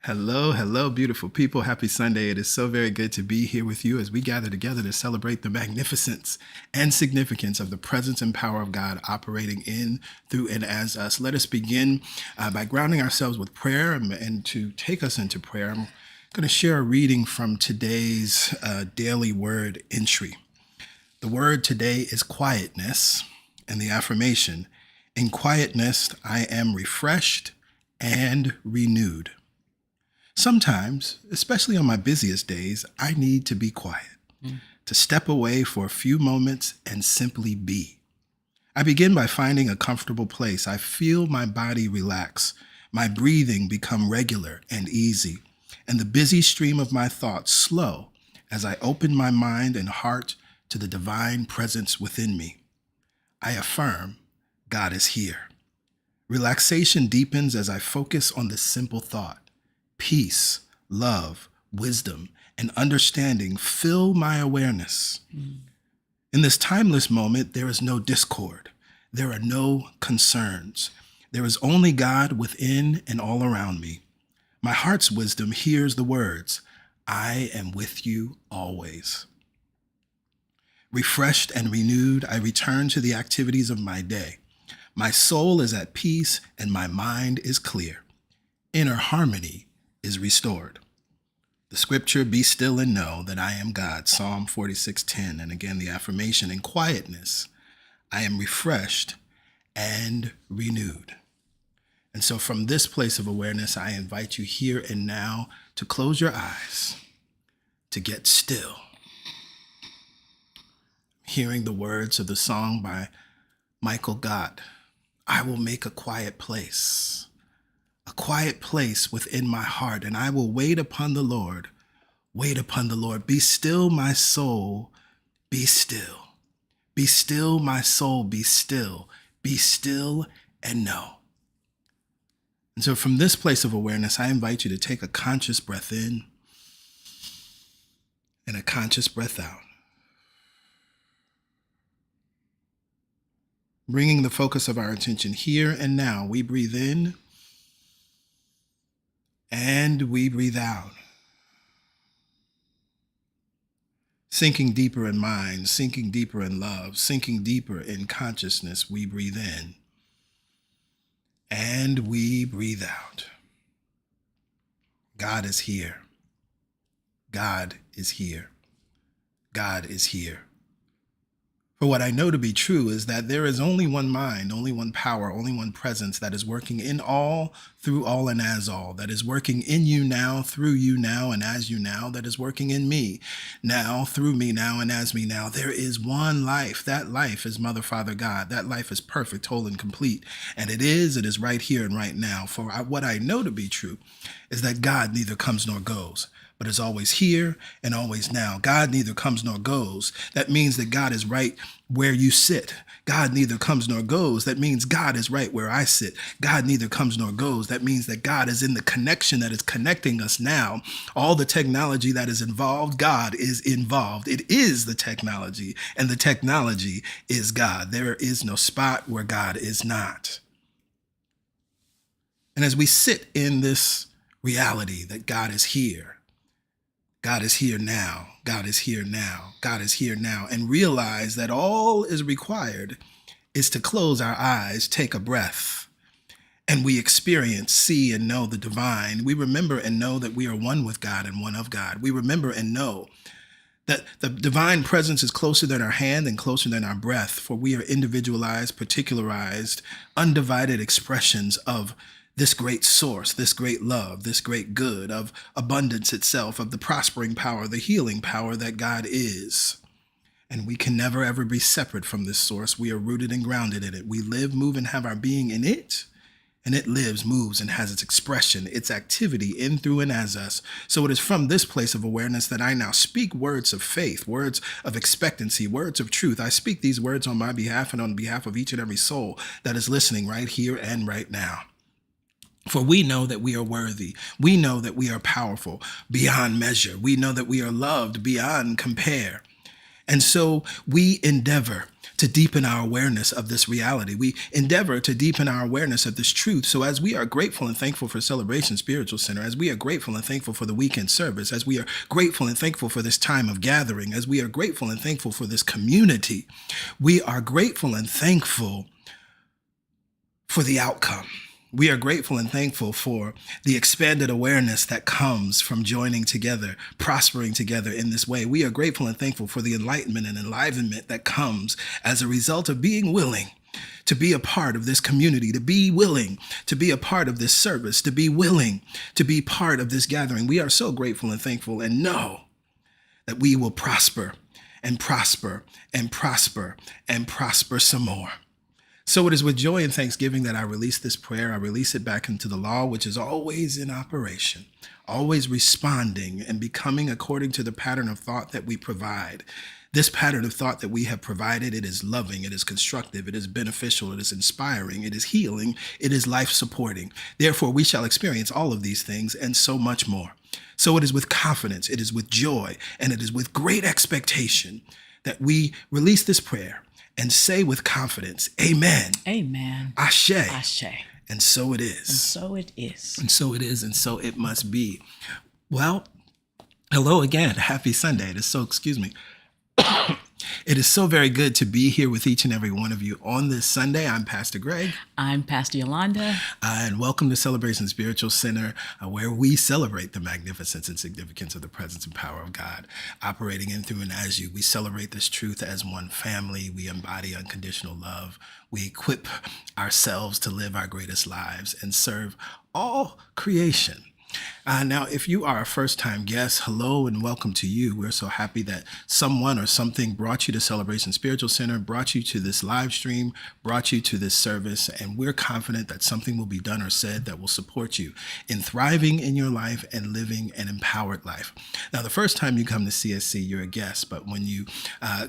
Hello, hello, beautiful people. Happy Sunday. It is so very good to be here with you as we gather together to celebrate the magnificence and significance of the presence and power of God operating in, through, and as us. Let us begin by grounding ourselves with prayer, and to take us into prayer, I'm going to share a reading from today's daily word entry. The word today is quietness, and the affirmation: in quietness, I am refreshed and renewed. Sometimes, especially on my busiest days, I need to be quiet, to step away for a few moments and simply be. I begin by finding a comfortable place. I feel my body relax, my breathing become regular and easy, and the busy stream of my thoughts slow as I open my mind and heart to the divine presence within me. I affirm, God is here. Relaxation deepens as I focus on the simple thought: peace, love, wisdom, and understanding fill my awareness. In this timeless moment, there is no discord. There are no concerns. There is only God within and all around me. My heart's wisdom hears the words, I am with you always. Refreshed and renewed, I return to the activities of my day. My soul is at peace and my mind is clear. Inner harmony is restored. The scripture, be still and know that I am God, Psalm 46:10. And again, the affirmation: in quietness, I am refreshed and renewed. And so from this place of awareness, I invite you here and now to close your eyes, to get still. Hearing the words of the song by Michael Gott, I will make a quiet place within my heart, and I will wait upon the Lord. Wait upon the Lord. Be still, my soul, be still. Be still, my soul, be still. Be still and know. And so from this place of awareness, I invite you to take a conscious breath in and a conscious breath out. Bringing the focus of our attention here and now, we breathe in and we breathe out. Sinking deeper in mind, sinking deeper in love, sinking deeper in consciousness, we breathe in and we breathe out. God is here. God is here. God is here. For what I know to be true is that there is only one mind, only one power, only one presence that is working in all, through all, and as all, that is working in you now, through you now, and as you now, that is working in me now, through me now, and as me now. There is one life. That life is Mother, Father, God. That life is perfect, whole, and complete. And it is right here and right now. For what I know to be true is that God neither comes nor goes, but is always here and always now. God neither comes nor goes. That means that God is right where you sit. God neither comes nor goes. That means God is right where I sit. God neither comes nor goes. That means that God is in the connection that is connecting us now. All the technology that is involved, God is involved. It is the technology, and the technology is God. There is no spot where God is not. And as we sit in this reality that God is here, God is here now, God is here now, God is here now, and realize that all is required is to close our eyes, take a breath, and we experience, see, and know the divine. We remember and know that we are one with God and one of God. We remember and know that the divine presence is closer than our hand and closer than our breath, for we are individualized, particularized, undivided expressions of this great source, this great love, this great good, of abundance itself, of the prospering power, the healing power that God is. And we can never, ever be separate from this source. We are rooted and grounded in it. We live, move, and have our being in it. And it lives, moves, and has its expression, its activity in, through, and as us. So it is from this place of awareness that I now speak words of faith, words of expectancy, words of truth. I speak these words on my behalf and on behalf of each and every soul that is listening right here and right now. For we know that we are worthy. We know that we are powerful beyond measure. We know that we are loved beyond compare. And so we endeavor to deepen our awareness of this reality. We endeavor to deepen our awareness of this truth. So as we are grateful and thankful for Celebration Spiritual Center, as we are grateful and thankful for the weekend service, as we are grateful and thankful for this time of gathering, as we are grateful and thankful for this community, we are grateful and thankful for the outcome. We are grateful and thankful for the expanded awareness that comes from joining together, prospering together in this way. We are grateful and thankful for the enlightenment and enlivenment that comes as a result of being willing to be a part of this community, to be willing to be a part of this service, to be willing to be part of this gathering. We are so grateful and thankful and know that we will prosper and prosper and prosper and prosper some more. So it is with joy and thanksgiving that I release this prayer. I release it back into the law, which is always in operation, always responding and becoming according to the pattern of thought that we provide. This pattern of thought that we have provided, it is loving, it is constructive, it is beneficial, it is inspiring, it is healing, it is life-supporting. Therefore, we shall experience all of these things and so much more. So it is with confidence, it is with joy, and it is with great expectation that we release this prayer and say with confidence, amen. Amen. Ashe. Ashe. And so it is. And so it is. And so it is, and so it must be. Well, hello again. Happy Sunday. It is so very good to be here with each and every one of you on this Sunday. I'm Pastor Greg. I'm Pastor Yolanda. And welcome to Celebration Spiritual Center, where we celebrate the magnificence and significance of the presence and power of God operating in, through, and as you. We celebrate this truth as one family. We embody unconditional love. We equip ourselves to live our greatest lives and serve all creation. Now, if you are a first-time guest, hello and welcome to you. We're so happy that someone or something brought you to Celebration Spiritual Center, brought you to this live stream, brought you to this service, and we're confident that something will be done or said that will support you in thriving in your life and living an empowered life. Now, the first time you come to CSC, you're a guest, but when you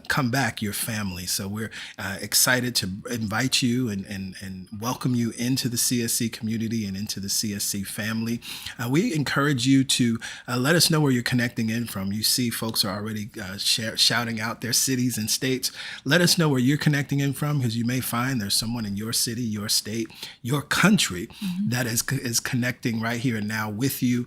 come back, you're family. So we're excited to invite you and welcome you into the CSC community and into the CSC family. We encourage you to let us know where you're connecting in from. You see folks are already shouting out their cities and states. Let us know where you're connecting in from, because you may find there's someone in your city, your state, your country that is connecting right here and now with you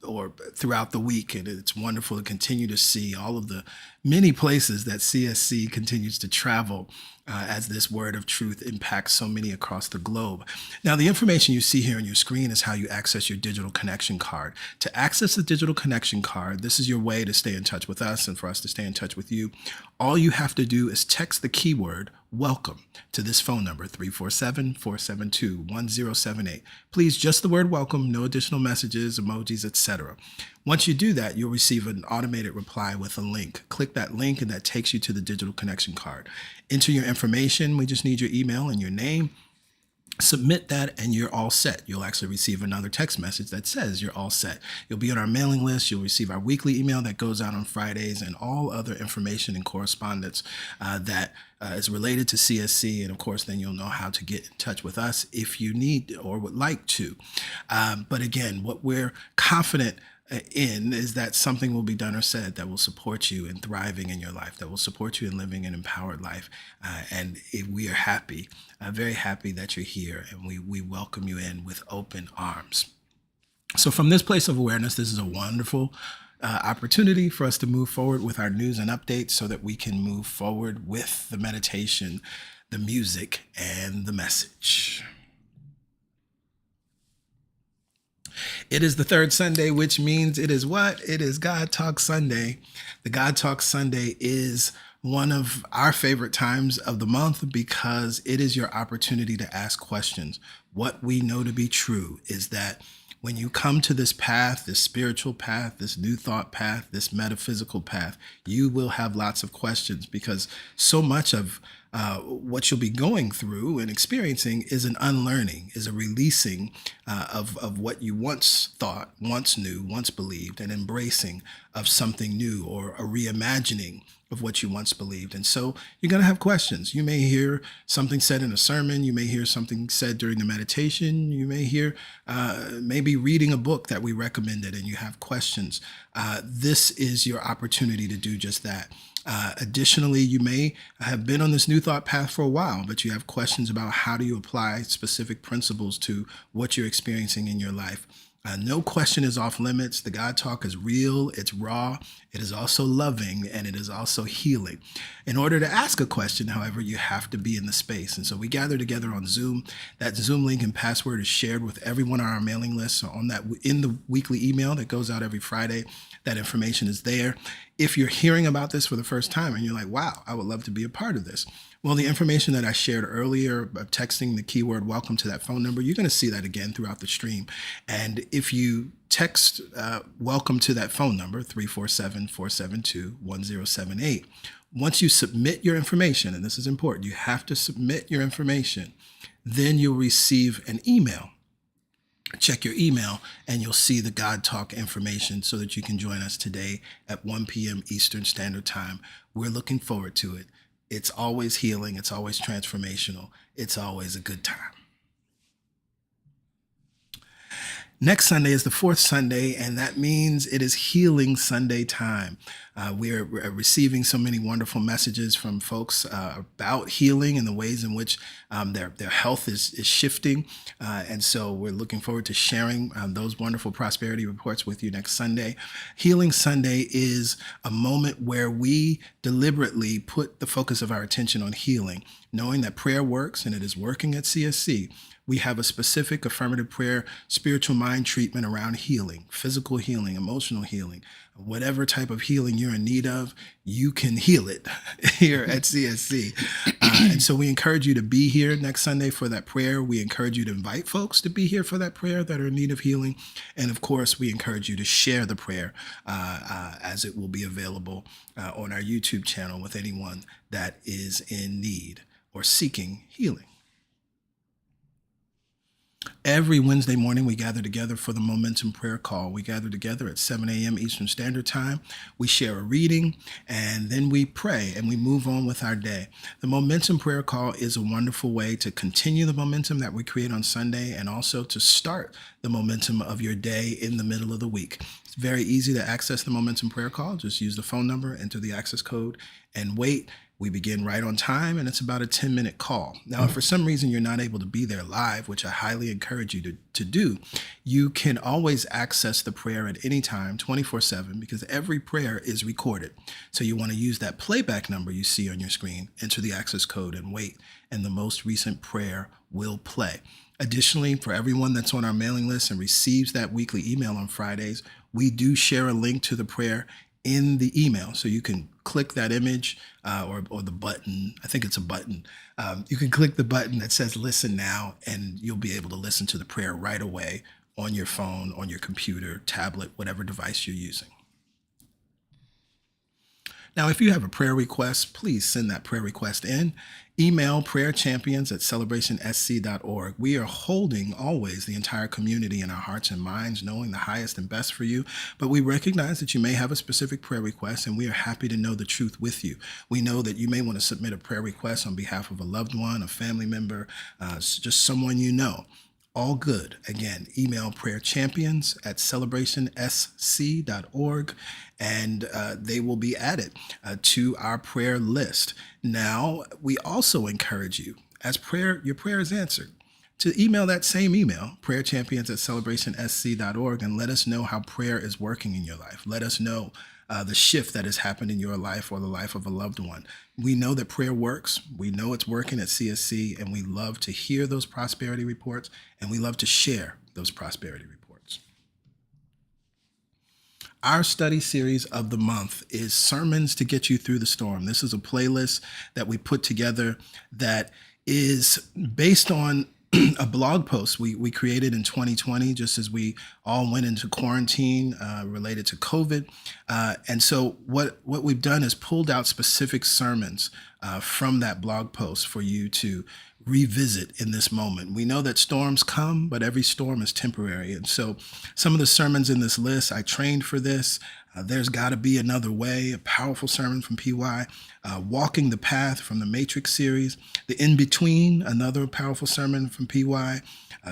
or throughout the week. And it's wonderful to continue to see all of the many places that CSC continues to travel as this word of truth impacts so many across the globe. Now, the information you see here on your screen is how you access your digital connection card. To access the digital connection card, this is your way to stay in touch with us and for us to stay in touch with you. All you have to do is text the keyword welcome to this phone number, 347-472-1078. Please, just the word welcome, no additional messages, emojis, etc. Once you do that, you'll receive an automated reply with a link. Click that link and that takes you to the digital connection card. Enter your information. We just need your email and your name. Submit that and you're all set. You'll actually receive another text message that says you're all set. You'll be on our mailing list. You'll receive our weekly email that goes out on Fridays and all other information and correspondence that is related to CSC. And of course, then you'll know how to get in touch with us if you need or would like to. But again, what we're confident in is that something will be done or said that will support you in thriving in your life, that will support you in living an empowered life. And we are happy, very happy that you're here, and we welcome you in with open arms. So from this place of awareness, this is a wonderful opportunity for us to move forward with our news and updates so that we can move forward with the meditation, the music, and the message. It is the third Sunday, which means it is what? It is God Talk Sunday. The God Talk Sunday is one of our favorite times of the month because it is your opportunity to ask questions. What we know to be true is that when you come to this path, this spiritual path, this new thought path, this metaphysical path, you will have lots of questions because so much of what you'll be going through and experiencing is an unlearning, is a releasing of what you once thought, once knew, once believed, and embracing of something new, or a reimagining of what you once believed. And so you're going to have questions. You may hear something said in a sermon. You may hear something said during the meditation. You may hear maybe reading a book that we recommended, and you have questions. This is your opportunity to do just that. Additionally, you may have been on this new thought path for a while, but you have questions about how do you apply specific principles to what you're experiencing in your life. No question is off limits. The God talk is real, it's raw, it is also loving, and it is also healing. In order to ask a question, however, you have to be in the space. And so we gather together on Zoom. That Zoom link and password is shared with everyone on our mailing list. So on that, in the weekly email that goes out every Friday, that information is there. If you're hearing about this for the first time and you're like, wow, I would love to be a part of this. Well, the information that I shared earlier, texting the keyword welcome to that phone number, you're going to see that again throughout the stream. And if you text welcome to that phone number, 347-472-1078, once you submit your information, and this is important, you have to submit your information, then you'll receive an email. Check your email and you'll see the God Talk information so that you can join us today at 1 p.m. Eastern Standard Time. We're looking forward to it. It's always healing. It's always transformational. It's always a good time. Next Sunday is the fourth Sunday, and that means it is Healing Sunday time. We're receiving so many wonderful messages from folks about healing and the ways in which their health is shifting. And so we're looking forward to sharing those wonderful prosperity reports with you next Sunday. Healing Sunday is a moment where we deliberately put the focus of our attention on healing, knowing that prayer works and it is working at CSC. We have a specific affirmative prayer, spiritual mind treatment around healing, physical healing, emotional healing, whatever type of healing you're in need of, you can heal it here at CSC. And so we encourage you to be here next Sunday for that prayer. We encourage you to invite folks to be here for that prayer that are in need of healing. And of course, we encourage you to share the prayer as it will be available on our YouTube channel with anyone that is in need or seeking healing. Every Wednesday morning, we gather together for the Momentum Prayer Call. We gather together at 7 a.m. Eastern Standard Time. We share a reading, and then we pray, and we move on with our day. The Momentum Prayer Call is a wonderful way to continue the momentum that we create on Sunday and also to start the momentum of your day in the middle of the week. It's very easy to access the Momentum Prayer Call. Just use the phone number, enter the access code, and wait. We begin right on time, and it's about a 10-minute call. Now, if for some reason you're not able to be there live, which I highly encourage you to do, you can always access the prayer at any time, 24/7, because every prayer is recorded. So you want to use that playback number you see on your screen, enter the access code, and wait, and the most recent prayer will play. Additionally, for everyone that's on our mailing list and receives that weekly email on Fridays, we do share a link to the prayer in the email. So you can click that image or the button. I think it's a button. You can click the button that says listen now, and you'll be able to listen to the prayer right away on your phone, on your computer, tablet, whatever device you're using. Now, if you have a prayer request, please send that prayer request in. Email prayerchampions@celebrationsc.org. We are holding always the entire community in our hearts and minds, knowing the highest and best for you. But we recognize that you may have a specific prayer request, and we are happy to know the truth with you. We know that you may want to submit a prayer request on behalf of a loved one, a family member, just someone you know. All good. Again, email prayerchampions@celebrationsc.org, and they will be added to our prayer list. Now, we also encourage you, as your prayer is answered, to email that same email, prayerchampions@celebrationsc.org, and let us know how prayer is working in your life. Let us know the shift that has happened in your life or the life of a loved one. We know that prayer works. We know it's working at CSC, and we love to hear those prosperity reports, and we love to share those prosperity reports. Our study series of the month is Sermons to Get You Through the Storm. This is a playlist that we put together that is based on a blog post we created in 2020, just as we all went into quarantine related to COVID. And so what we've done is pulled out specific sermons from that blog post for you to revisit in this moment. We know that storms come, but every storm is temporary. And so some of the sermons in this list, I trained for this. There's Got to Be Another Way, a powerful sermon from PY. Walking the Path from the Matrix series. The In Between, another powerful sermon from PY.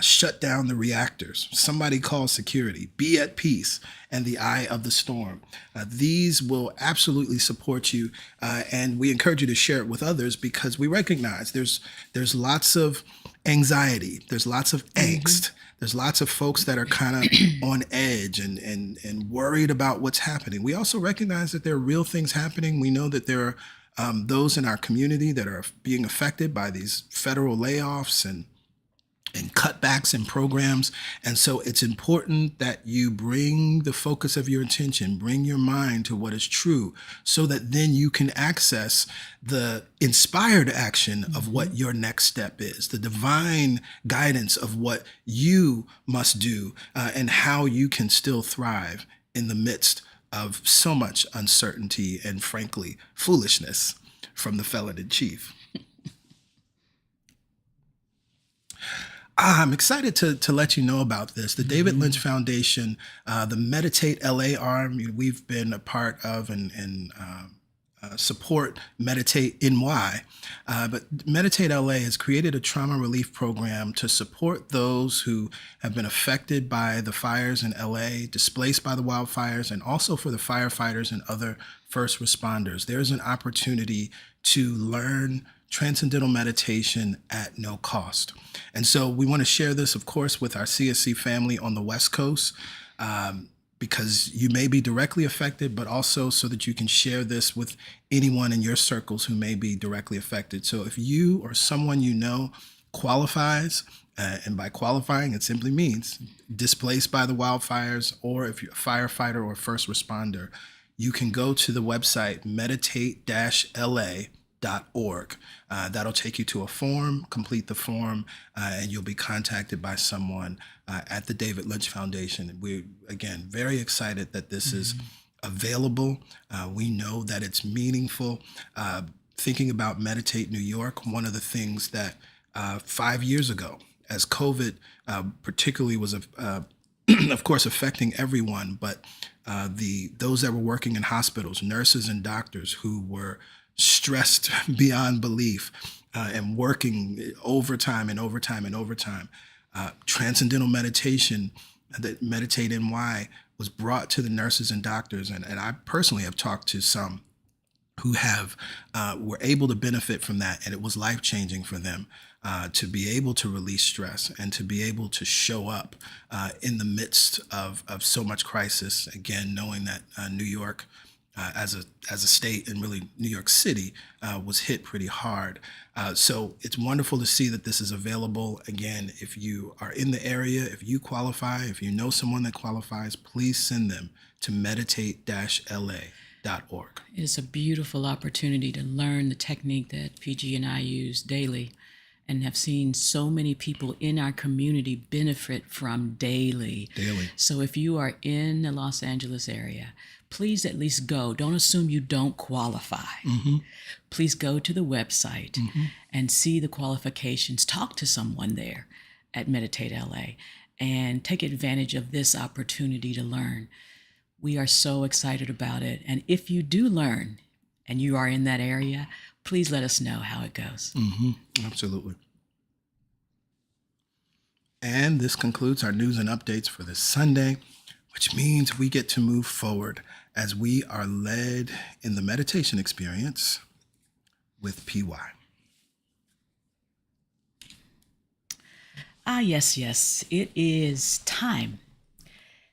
Shut Down the Reactors. Somebody Call Security. Be at Peace and the Eye of the Storm. These will absolutely support you, and we encourage you to share it with others because we recognize there's lots of anxiety, there's lots of angst, there's lots of folks that are kind of on edge and worried about what's happening. We also recognize that there are real things happening. We know that there are those in our community that are being affected by these federal layoffs and cutbacks in programs. And so it's important that you bring the focus of your attention, bring your mind to what is true, so that then you can access the inspired action of what your next step is, the divine guidance of what you must do, and how you can still thrive in the midst of so much uncertainty and, frankly, foolishness from the felon in chief. I'm excited to let you know about this. The David Lynch Foundation, the Meditate LA arm, we've been a part of and support Meditate NY. But Meditate LA has created a trauma relief program to support those who have been affected by the fires in LA, displaced by the wildfires, and also for the firefighters and other first responders. There's an opportunity to learn transcendental meditation at no cost. And so we want to share this, of course, with our CSC family on the West Coast, because you may be directly affected, but also so that you can share this with anyone in your circles who may be directly affected. So if you or someone you know qualifies, and by qualifying, it simply means displaced by the wildfires, or if you're a firefighter or first responder, you can go to the website meditate-la.org. That'll take you to a form, complete the form, and you'll be contacted by someone at the David Lynch Foundation. We're, again, very excited that this is available. We know that it's meaningful. Thinking about Meditate New York, one of the things that 5 years ago, as COVID particularly was, of course, affecting everyone, but those that were working in hospitals, nurses and doctors who were stressed beyond belief and working overtime and overtime and overtime. Transcendental meditation, that Meditate NY, was brought to the nurses and doctors. And I personally have talked to some who were able to benefit from that. And it was life-changing for them to be able to release stress and to be able to show up in the midst of so much crisis. Again, knowing that New York, as a state, and really New York City, was hit pretty hard. So it's wonderful to see that this is available. Again, if you are in the area, if you qualify, if you know someone that qualifies, please send them to meditate-la.org. It's a beautiful opportunity to learn the technique that PG and I use daily, and have seen so many people in our community benefit from daily. So if you are in the Los Angeles area, please at least go. Don't assume you don't qualify. Please go to the website and see the qualifications. Talk to someone there at Meditate LA and take advantage of this opportunity to learn. We are so excited about it. And if you do learn and you are in that area, please let us know how it goes. Absolutely. And this concludes our news and updates for this Sunday, which means we get to move forward as we are led in the meditation experience with PY. Yes. It is time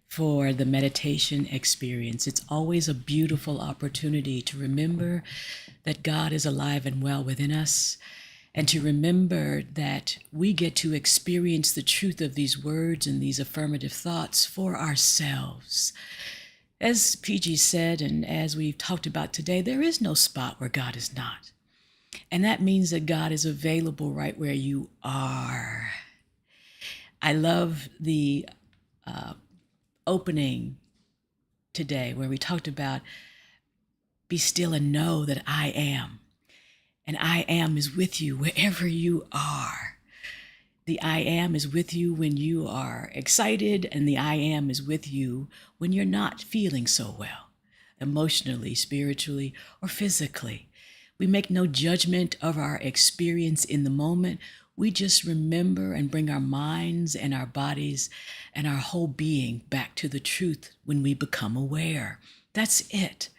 for the meditation experience. It's always a beautiful opportunity to remember that God is alive and well within us, and to remember that we get to experience the truth of these words and these affirmative thoughts for ourselves. As PG said, and as we've talked about today, there is no spot where God is not. And that means that God is available right where you are. I love the opening today where we talked about be still and know that I am. And I am is with you wherever you are. The I am is with you when you are excited, and the I am is with you when you're not feeling so well, emotionally, spiritually, or physically. We make no judgment of our experience in the moment. We just remember and bring our minds and our bodies and our whole being back to the truth when we become aware. That's it.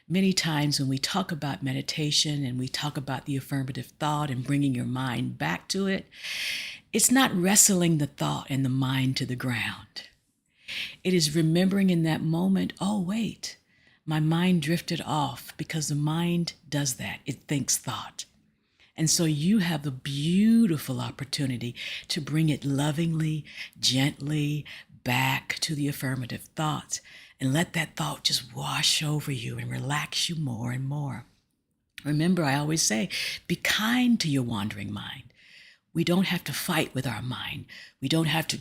Many times when we talk about meditation and we talk about the affirmative thought and bringing your mind back to it, it's not wrestling the thought and the mind to the ground. It is remembering in that moment, oh, wait, my mind drifted off, because the mind does that. It thinks thought. And so you have the beautiful opportunity to bring it lovingly, gently back to the affirmative thoughts, and let that thought just wash over you and relax you more and more. Remember, I always say, be kind to your wandering mind. We don't have to fight with our mind. We don't have to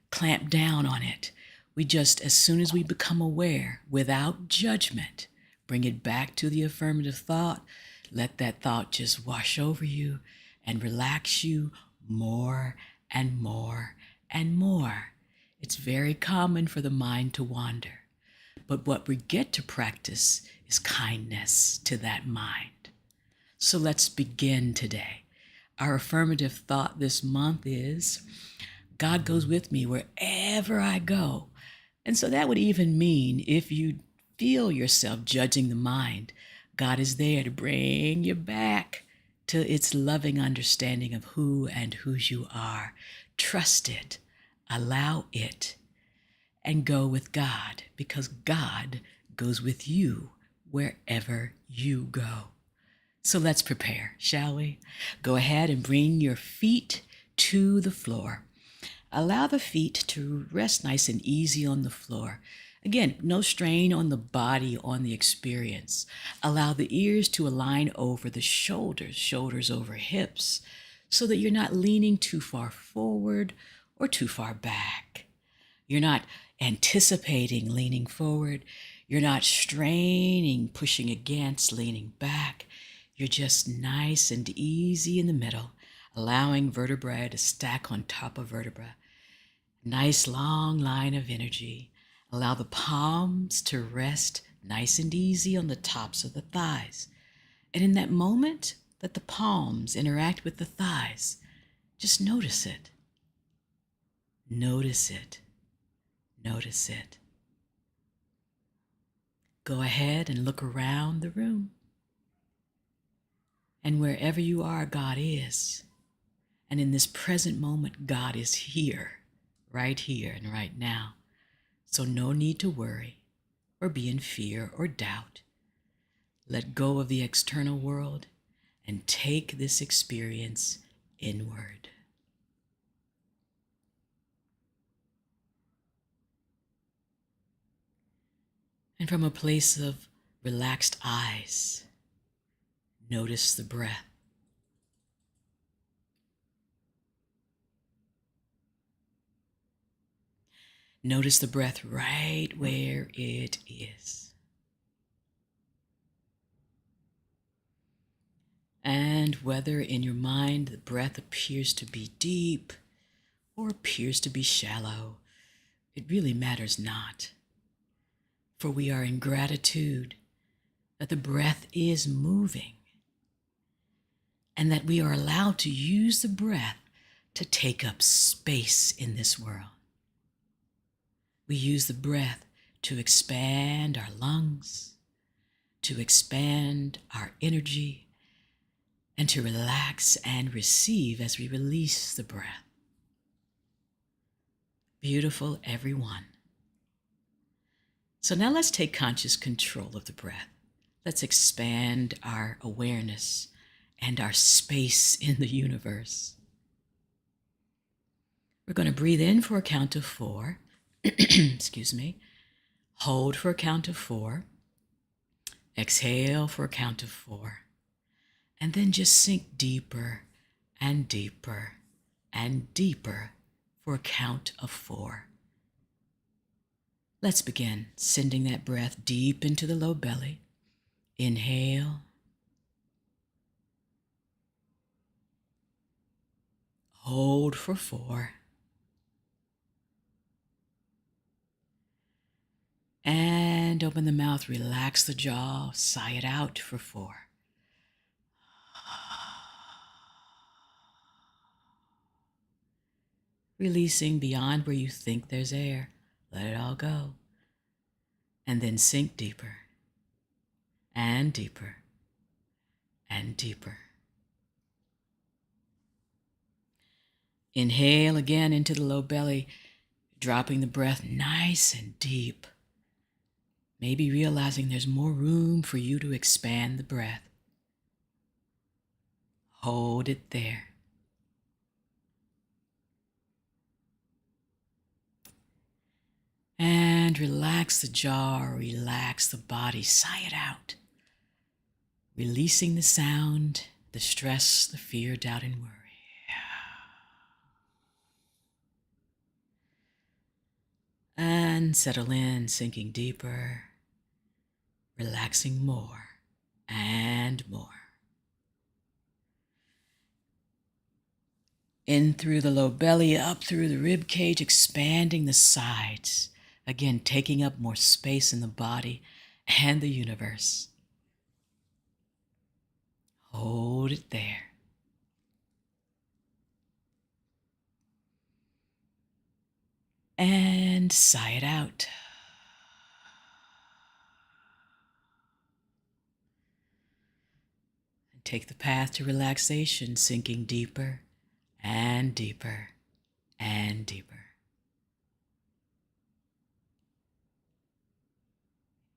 clamp down on it. We just, as soon as we become aware, without judgment, bring it back to the affirmative thought. Let that thought just wash over you and relax you more and more and more. It's very common for the mind to wander. But what we get to practice is kindness to that mind. So let's begin today. Our affirmative thought this month is, God goes with me wherever I go. And so that would even mean if you feel yourself judging the mind, God is there to bring you back to its loving understanding of who and whose you are. Trust it, allow it, and go with God, because God goes with you wherever you go. So let's prepare, shall we? Go ahead and bring your feet to the floor. Allow the feet to rest nice and easy on the floor. Again, no strain on the body, on the experience. Allow the ears to align over the shoulders, shoulders over hips, so that you're not leaning too far forward or too far back. You're not anticipating leaning forward. You're not straining, pushing against, leaning back. You're just nice and easy in the middle, allowing vertebrae to stack on top of vertebra. Nice long line of energy. Allow the palms to rest nice and easy on the tops of the thighs. And in that moment that the palms interact with the thighs, just notice it. Notice it. Notice it. Go ahead and look around the room. And wherever you are, God is. And in this present moment, God is here and right now. So no need to worry or be in fear or doubt. Let go of the external world and take this experience inward. And from a place of relaxed eyes, notice the breath. Notice the breath right where it is. And whether in your mind the breath appears to be deep or appears to be shallow, it really matters not. For we are in gratitude that the breath is moving and that we are allowed to use the breath to take up space in this world. We use the breath to expand our lungs, to expand our energy, and to relax and receive as we release the breath. Beautiful, everyone. So now let's take conscious control of the breath. Let's expand our awareness and our space in the universe. We're going to breathe in for a count of 4. Excuse me. Hold for a count of 4. Exhale for a count of 4. And then just sink deeper and deeper and deeper for a count of 4. Let's begin sending that breath deep into the low belly. Inhale. Hold for 4. And open the mouth, relax the jaw, sigh it out for 4. Releasing beyond where you think there's air. Let it all go. And then sink deeper and deeper and deeper. Inhale again into the low belly, dropping the breath nice and deep. Maybe realizing there's more room for you to expand the breath. Hold it there. And relax the jaw, relax the body, sigh it out. Releasing the sound, the stress, the fear, doubt, and worry. And settle in, sinking deeper, relaxing more and more. In through the low belly, up through the rib cage, expanding the sides. Again, taking up more space in the body and the universe. Hold it there. And sigh it out. And take the path to relaxation, sinking deeper and deeper and deeper.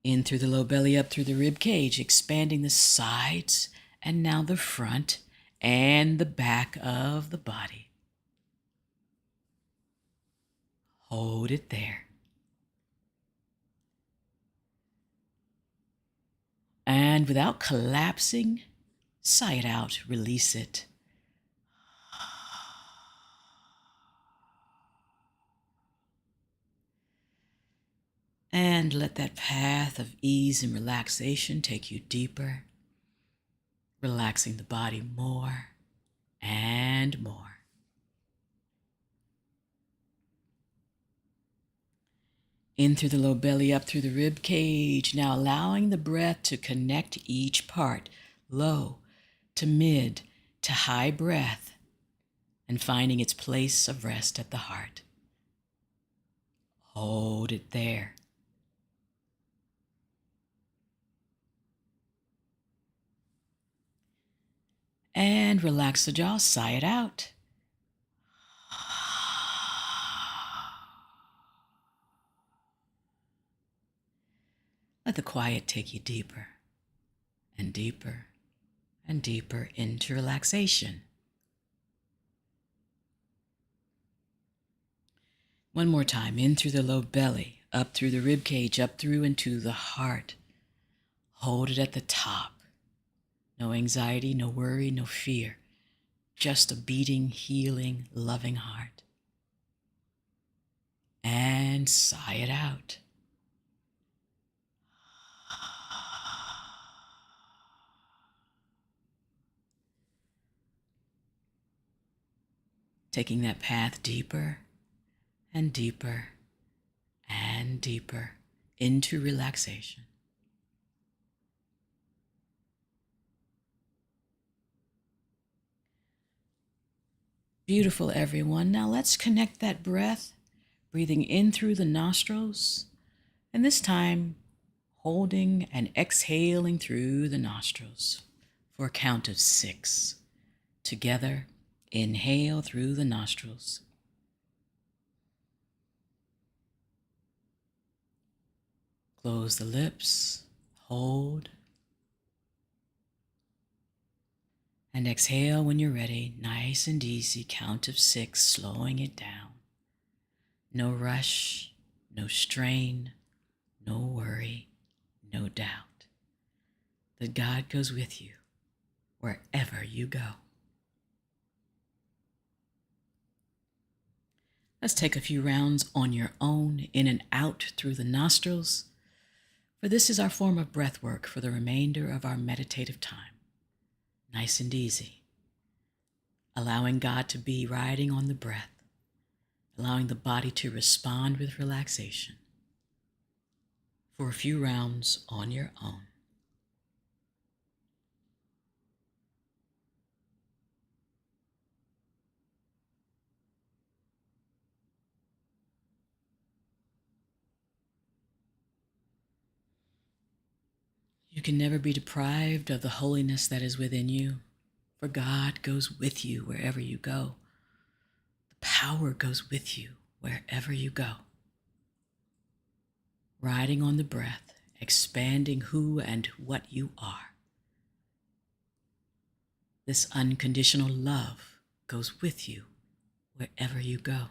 In through the low belly, up through the rib cage, expanding the sides and now the front and the back of the body. Hold it there. And without collapsing, sigh it out, release it. And let that path of ease and relaxation take you deeper, relaxing the body more and more. In through the low belly, up through the rib cage, now allowing the breath to connect each part, low to mid to high breath, and finding its place of rest at the heart. Hold it there. And relax the jaw, sigh it out. Let the quiet take you deeper and deeper and deeper into relaxation. One more time, in through the low belly, up through the rib cage, up through into the heart. Hold it at the top. No anxiety, no worry, no fear. Just a beating, healing, loving heart. And sigh it out. Taking that path deeper and deeper and deeper into relaxation. Beautiful, everyone. Now let's connect that breath, breathing in through the nostrils, and this time holding and exhaling through the nostrils for a count of 6. Together, inhale through the nostrils. Close the lips, hold, and exhale when you're ready, nice and easy, count of 6, slowing it down. No rush, no strain, no worry, no doubt. That God goes with you wherever you go. Let's take a few rounds on your own, in and out through the nostrils, for this is our form of breath work for the remainder of our meditative time. Nice and easy. Allowing God to be riding on the breath, allowing the body to respond with relaxation. For a few rounds on your own. You can never be deprived of the holiness that is within you, for God goes with you wherever you go. The power goes with you wherever you go. Riding on the breath, expanding who and what you are. This unconditional love goes with you wherever you go.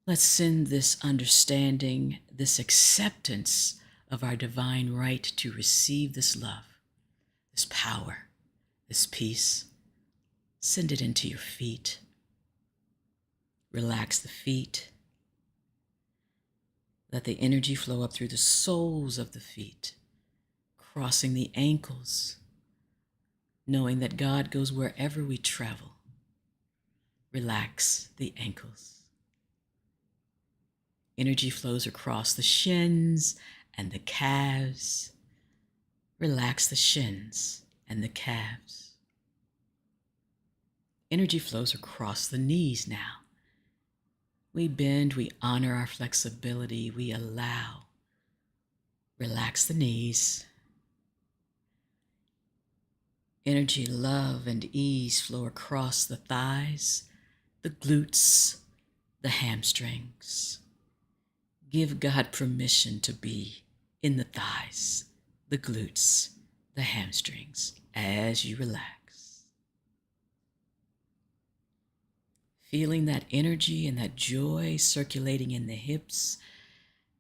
Let's send this understanding, this acceptance of our divine right to receive this love, this power, this peace. Send it into your feet. Relax the feet. Let the energy flow up through the soles of the feet, crossing the ankles, knowing that God goes wherever we travel. Relax the ankles. Energy flows across the shins and the calves. Relax the shins and the calves. Energy flows across the knees now. We bend, we honor our flexibility, we allow. Relax the knees. Energy, love, and ease flow across the thighs, the glutes, the hamstrings. Give God permission to be in the thighs, the glutes, the hamstrings as you relax. Feeling that energy and that joy circulating in the hips,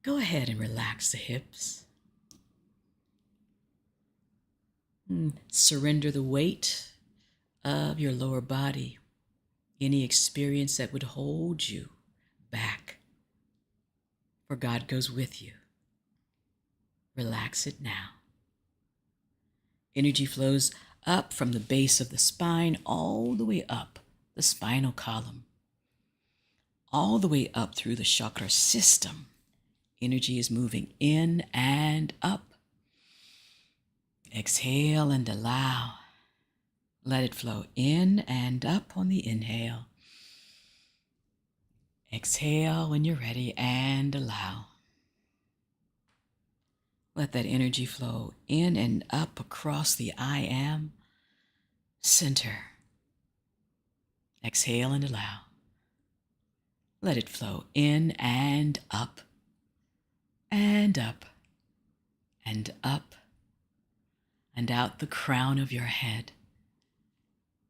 go ahead and relax the hips. Surrender the weight of your lower body, any experience that would hold you back. For God goes with you. Relax it now. Energy flows up from the base of the spine all the way up the spinal column, all the way up through the chakra system. Energy is moving in and up. Exhale and allow. Let it flow in and up on the inhale. Exhale when you're ready and allow. Let that energy flow in and up across the I am center. Exhale and allow. Let it flow in and up, and up, and up, and out the crown of your head.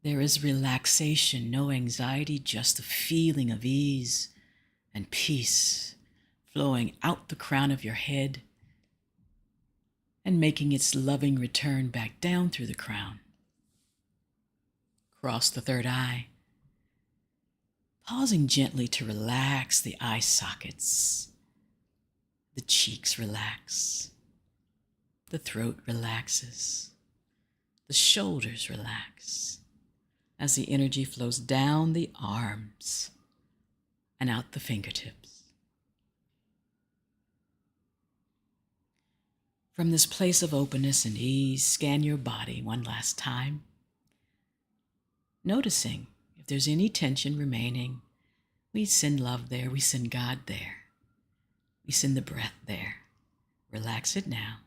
There is relaxation, no anxiety, just a feeling of ease and peace flowing out the crown of your head and making its loving return back down through the crown. Cross the third eye, pausing gently to relax the eye sockets. The cheeks relax. The throat relaxes. The shoulders relax as the energy flows down the arms and out the fingertips. From this place of openness and ease, scan your body one last time, noticing if there's any tension remaining. We send love there, we send God there, we send the breath there. Relax it now.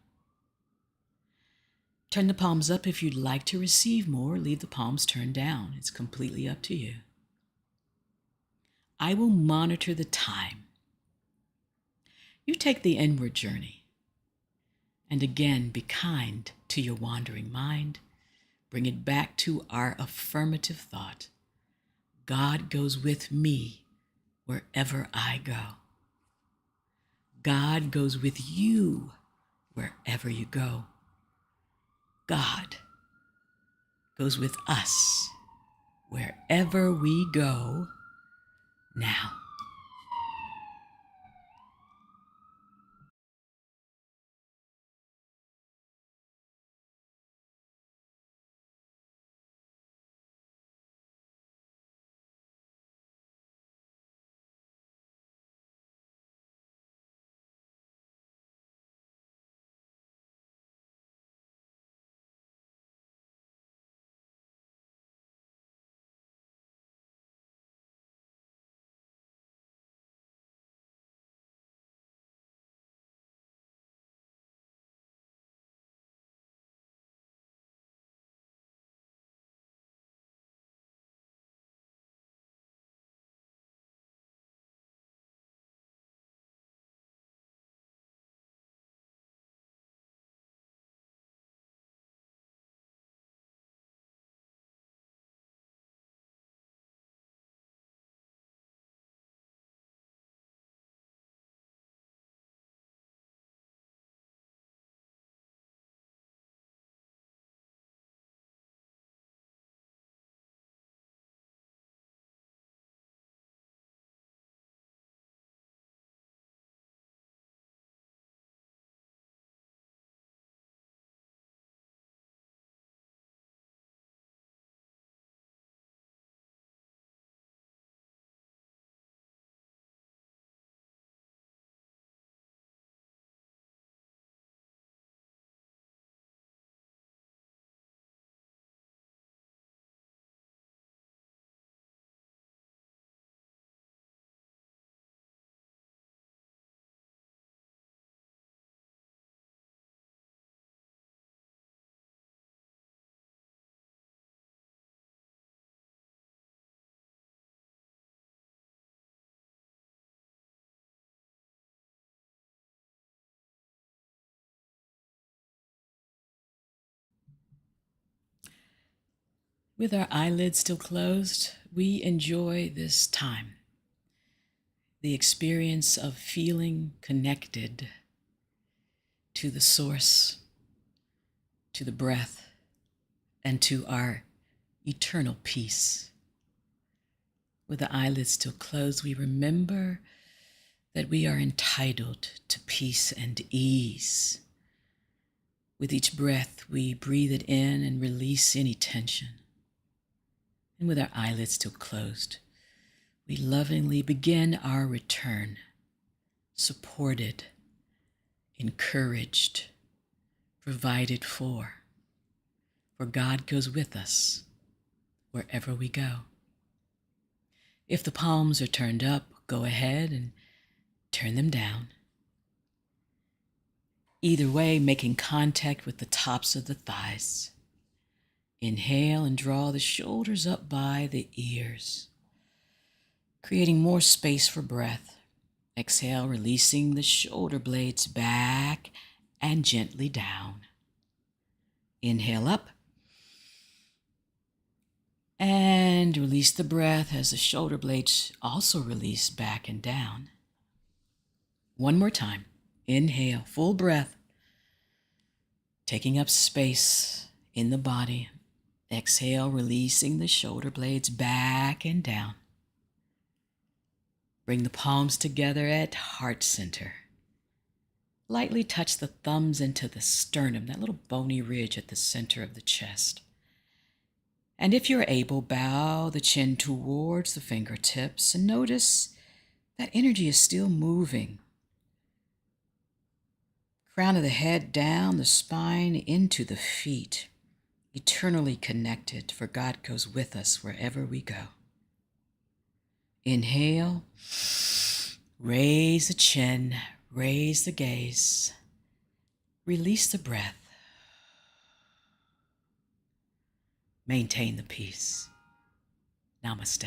Turn the palms up if you'd like to receive more. Leave the palms turned down. It's completely up to you. I will monitor the time. You take the inward journey. And again, be kind to your wandering mind. Bring it back to our affirmative thought. God goes with me wherever I go. God goes with you wherever you go. God goes with us wherever we go. now. With our eyelids still closed, we enjoy this time, the experience of feeling connected to the source, to the breath, and to our eternal peace. With the eyelids still closed, we remember that we are entitled to peace and ease. With each breath, we breathe it in and release any tension. And with our eyelids still closed, we lovingly begin our return, supported, encouraged, provided for God goes with us wherever we go. If the palms are turned up, go ahead and turn them down. Either way, making contact with the tops of the thighs. Inhale and draw the shoulders up by the ears, creating more space for breath. Exhale, releasing the shoulder blades back and gently down. Inhale up and release the breath as the shoulder blades also release back and down. One more time. Inhale, full breath, taking up space in the body. Exhale, releasing the shoulder blades back and down. Bring the palms together at heart center. Lightly touch the thumbs into the sternum, that little bony ridge at the center of the chest. And if you're able, bow the chin towards the fingertips and notice that energy is still moving. Crown of the head down the spine into the feet, eternally connected, for God goes with us wherever we go. Inhale, raise the chin, raise the gaze, release the breath, maintain the peace. Namaste.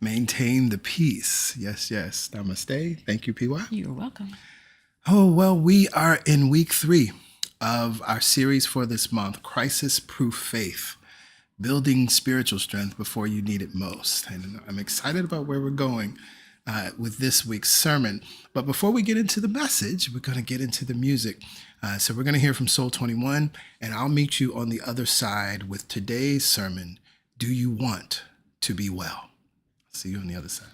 Maintain the peace. Yes, yes. Namaste. Thank you, PY. You're welcome. Oh, well, we are in week 3 of our series for this month, Crisis Proof Faith, building spiritual strength before you need it most. And I'm excited about where we're going with this week's sermon. But before we get into the message, we're going to get into the music. So we're going to hear from Soul 21, and I'll meet you on the other side with today's sermon, Do You Want to Be Well? See you on the other side.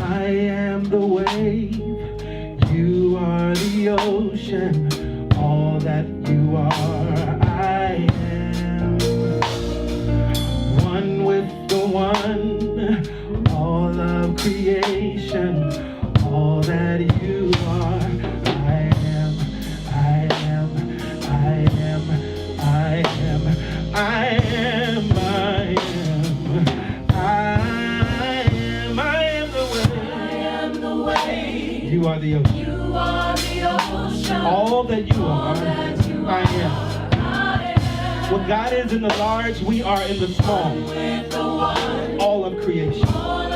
I am the wave, you are the ocean, all that you are, I am. One with the one, all of creation, all that you are, I am, I am, I am, I am, I am, I am. You are the ocean. You are the ocean. All that you are, I am. What God is in the large, we are in the small. All of creation. All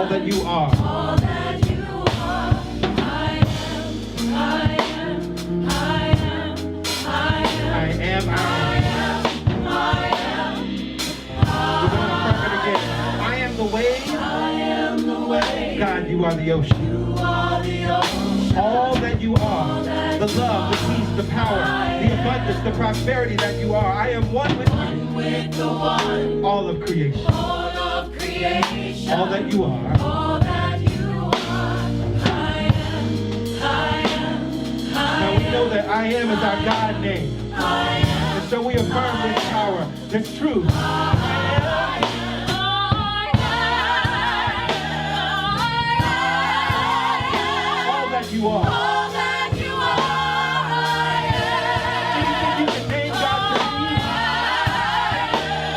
that you are. I am. We're going to affirm it again. I am the wave. God, you are the ocean. All that you are, the love, the peace, the power, the abundance, the prosperity that you are. I am one with you. All of creation. All that you are. Now we know that I am is our God name. And so we affirm this power, this truth. You are. All that you are, I am. Anything you can name God to me,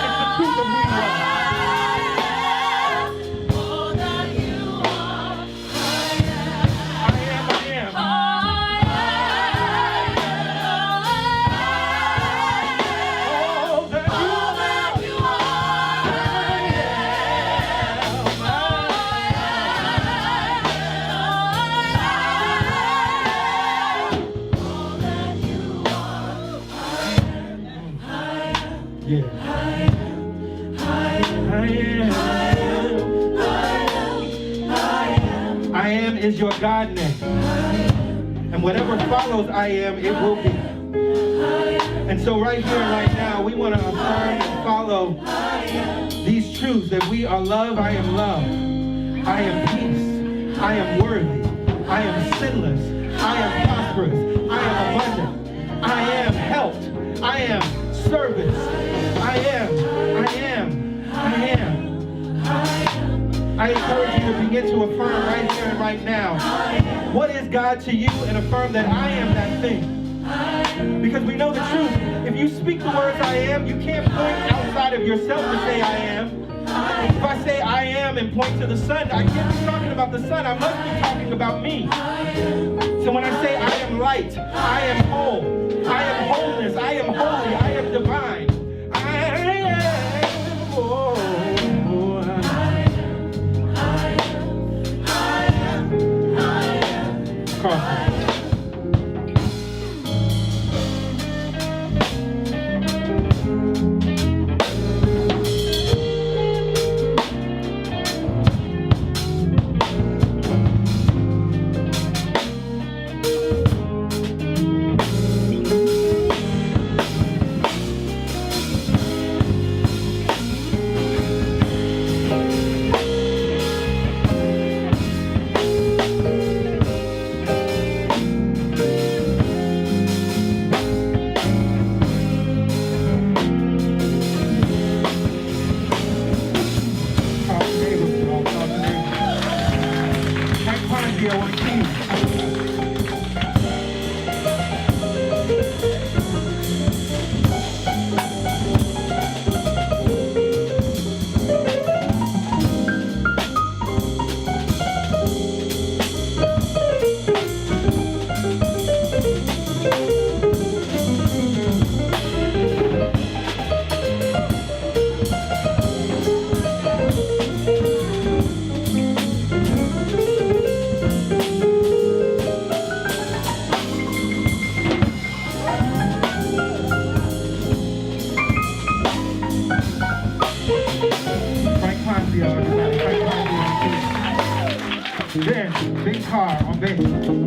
it's the truth of who you are. All that you are, I am. All that you are, I am is your God name. And whatever follows I am, it will be. And so right here, right now, we want to affirm and follow these truths that we are love, I am love. I am peace. I am worthy. I am sinless. I am prosperous. I am abundant. I am helped. I am service. I am. I encourage you to begin to affirm right here and right now. What is God to you? And affirm that I am that thing. Because we know the truth. If you speak the words I am, you can't point outside of yourself to say I am. If I say I am and point to the sun, I can't be talking about the sun. I must be talking about me. So when I say I am light, I am whole. I am wholeness. I am holy. I am divine. Then, big car on bass.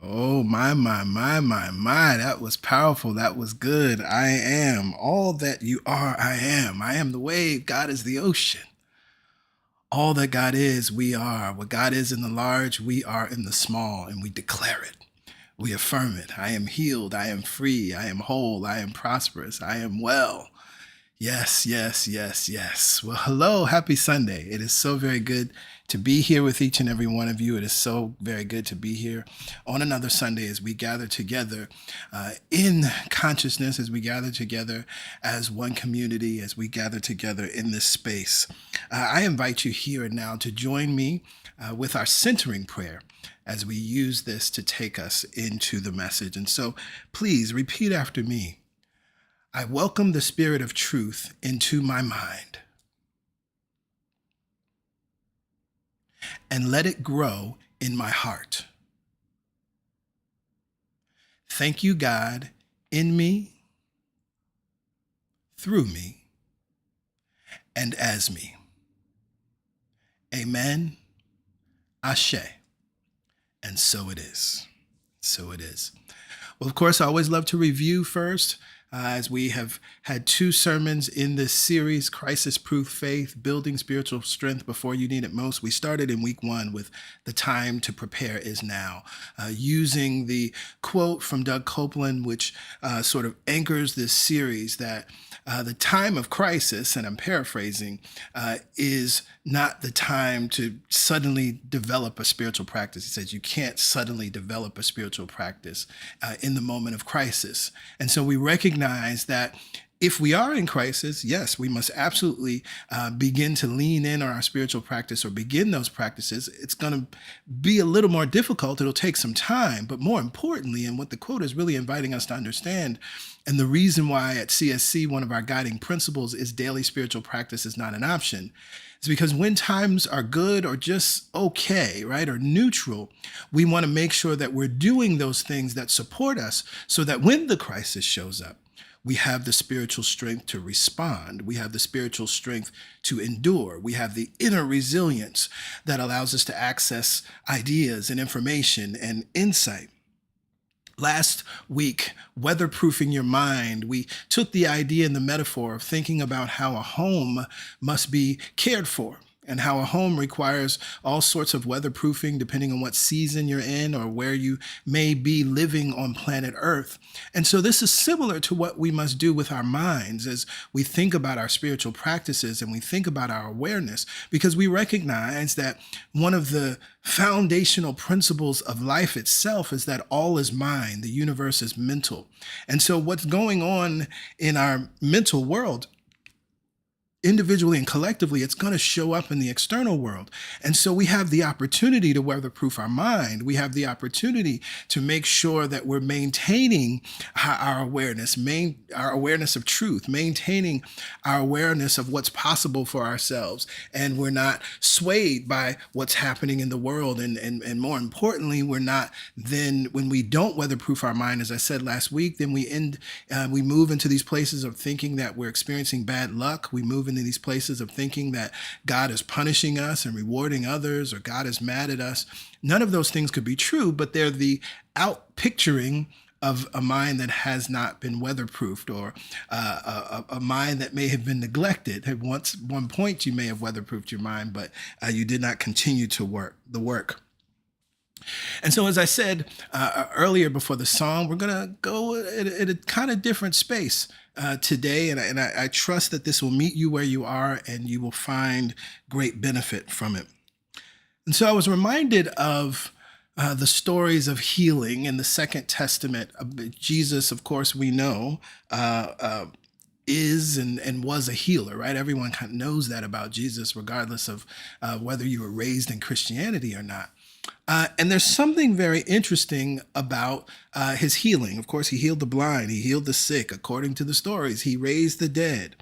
Oh, my. That was powerful. That was good. I am all that you are. I am. I am the wave. God is the ocean. All that God is, we are. What God is in the large, we are in the small, and we declare it. We affirm it. I am healed. I am free. I am whole. I am prosperous. I am well. Yes, yes, yes, yes. Well, hello. Happy Sunday. It is so very good to be here with each and every one of you. It is so very good to be here on another Sunday as we gather together in consciousness, as we gather together as one community, as we gather together in this space. I invite you here and now to join me with our centering prayer as we use this to take us into the message. And so please repeat after me. I welcome the Spirit of truth into my mind and let it grow in my heart. Thank you, God, in me, through me, and as me. Amen. Ashe. And so it is. So it is. Well, of course, I always love to review first. As we have had 2 sermons in this series, Crisis-Proof Faith, Building Spiritual Strength Before You Need It Most. We started in week 1 with The Time to Prepare Is Now, using the quote from Doug Copeland, which sort of anchors this series, that the time of crisis, and I'm paraphrasing, is not the time to suddenly develop a spiritual practice. He says you can't suddenly develop a spiritual practice in the moment of crisis. And so we recognize that if we are in crisis, yes, we must absolutely begin to lean in on our spiritual practice or begin those practices. It's going to be a little more difficult. It'll take some time. But more importantly, and what the quote is really inviting us to understand, and the reason why at CSC, one of our guiding principles is daily spiritual practice is not an option, is because when times are good or just okay, right, or neutral, we want to make sure that we're doing those things that support us so that when the crisis shows up, we have the spiritual strength to respond. We have the spiritual strength to endure. We have the inner resilience that allows us to access ideas and information and insight. Last week, weatherproofing your mind, we took the idea and the metaphor of thinking about how a home must be cared for, and how a home requires all sorts of weatherproofing depending on what season you're in or where you may be living on planet Earth. And so this is similar to what we must do with our minds as we think about our spiritual practices and we think about our awareness, because we recognize that one of the foundational principles of life itself is that all is mind, the universe is mental. And so what's going on in our mental world, individually and collectively, it's going to show up in the external world. And so we have the opportunity to weatherproof our mind. We have the opportunity to make sure that we're maintaining our awareness, our awareness of truth, maintaining our awareness of what's possible for ourselves. And we're not swayed by what's happening in the world. And more importantly, we're not then, when we don't weatherproof our mind, as I said last week, then we move into these places of thinking that we're experiencing bad luck. We move into these places of thinking that God is punishing us and rewarding others, or God is mad at us. None of those things could be true, but they're the out-picturing of a mind that has not been weatherproofed, or a mind that may have been neglected. At one point, you may have weatherproofed your mind, but you did not continue to work the work. And so, as I said earlier before the song, we're going to go at a kind of different space today. And I trust that this will meet you where you are and you will find great benefit from it. And so I was reminded of the stories of healing in the Second Testament. Jesus, of course, we know, is and was a healer, right? Everyone kind of knows that about Jesus, regardless of whether you were raised in Christianity or not. And there's something very interesting about his healing. Of course, he healed the blind, he healed the sick, according to the stories, he raised the dead.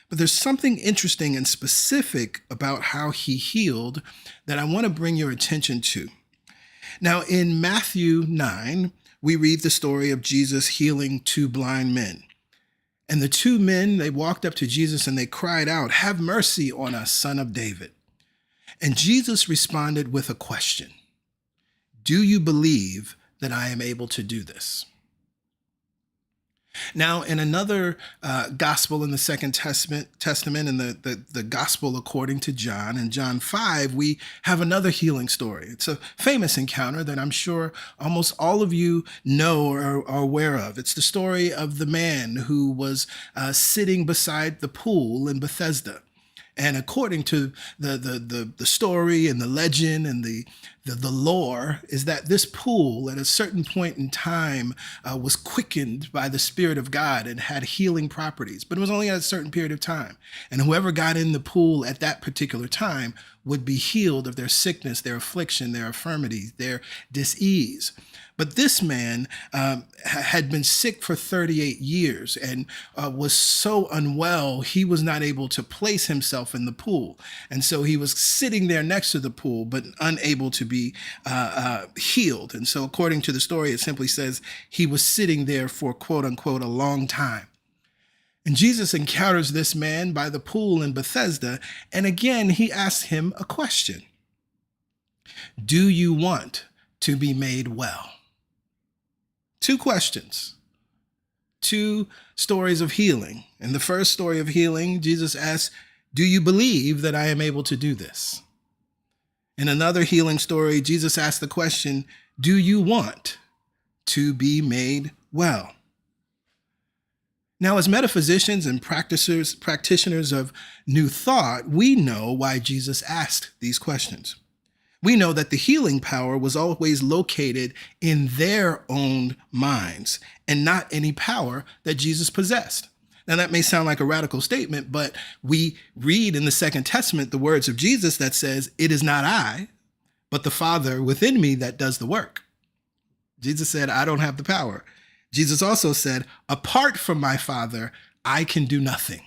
But there's something interesting and specific about how he healed that I want to bring your attention to. Now, in Matthew 9, we read the story of Jesus healing 2 blind men. And the 2 men, they walked up to Jesus and they cried out, "Have mercy on us, Son of David." And Jesus responded with a question. Do you believe that I am able to do this? Now, in another gospel in the Second Testament, in the gospel according to John, in John 5, we have another healing story. It's a famous encounter that I'm sure almost all of you know or are aware of. It's the story of the man who was sitting beside the pool in Bethesda. And according to the story and the legend and the lore, is that this pool at a certain point in time was quickened by the Spirit of God and had healing properties, but it was only at a certain period of time. And whoever got in the pool at that particular time would be healed of their sickness, their affliction, their infirmities, their dis-ease. But this man had been sick for 38 years and was so unwell, he was not able to place himself in the pool. And so he was sitting there next to the pool, but unable to be healed. And so according to the story, it simply says he was sitting there for, quote unquote, a long time. And Jesus encounters this man by the pool in Bethesda. And again, he asks him a question. Do you want to be made well? Two questions, two stories of healing. In the first story of healing, Jesus asks, do you believe that I am able to do this? In another healing story, Jesus asks the question, do you want to be made well? Now, as metaphysicians and practitioners of New Thought, we know why Jesus asked these questions. We know that the healing power was always located in their own minds and not any power that Jesus possessed. Now, that may sound like a radical statement, but we read in the Second Testament the words of Jesus that says, it is not I, but the Father within me that does the work. Jesus said, I don't have the power. Jesus also said, apart from my Father, I can do nothing.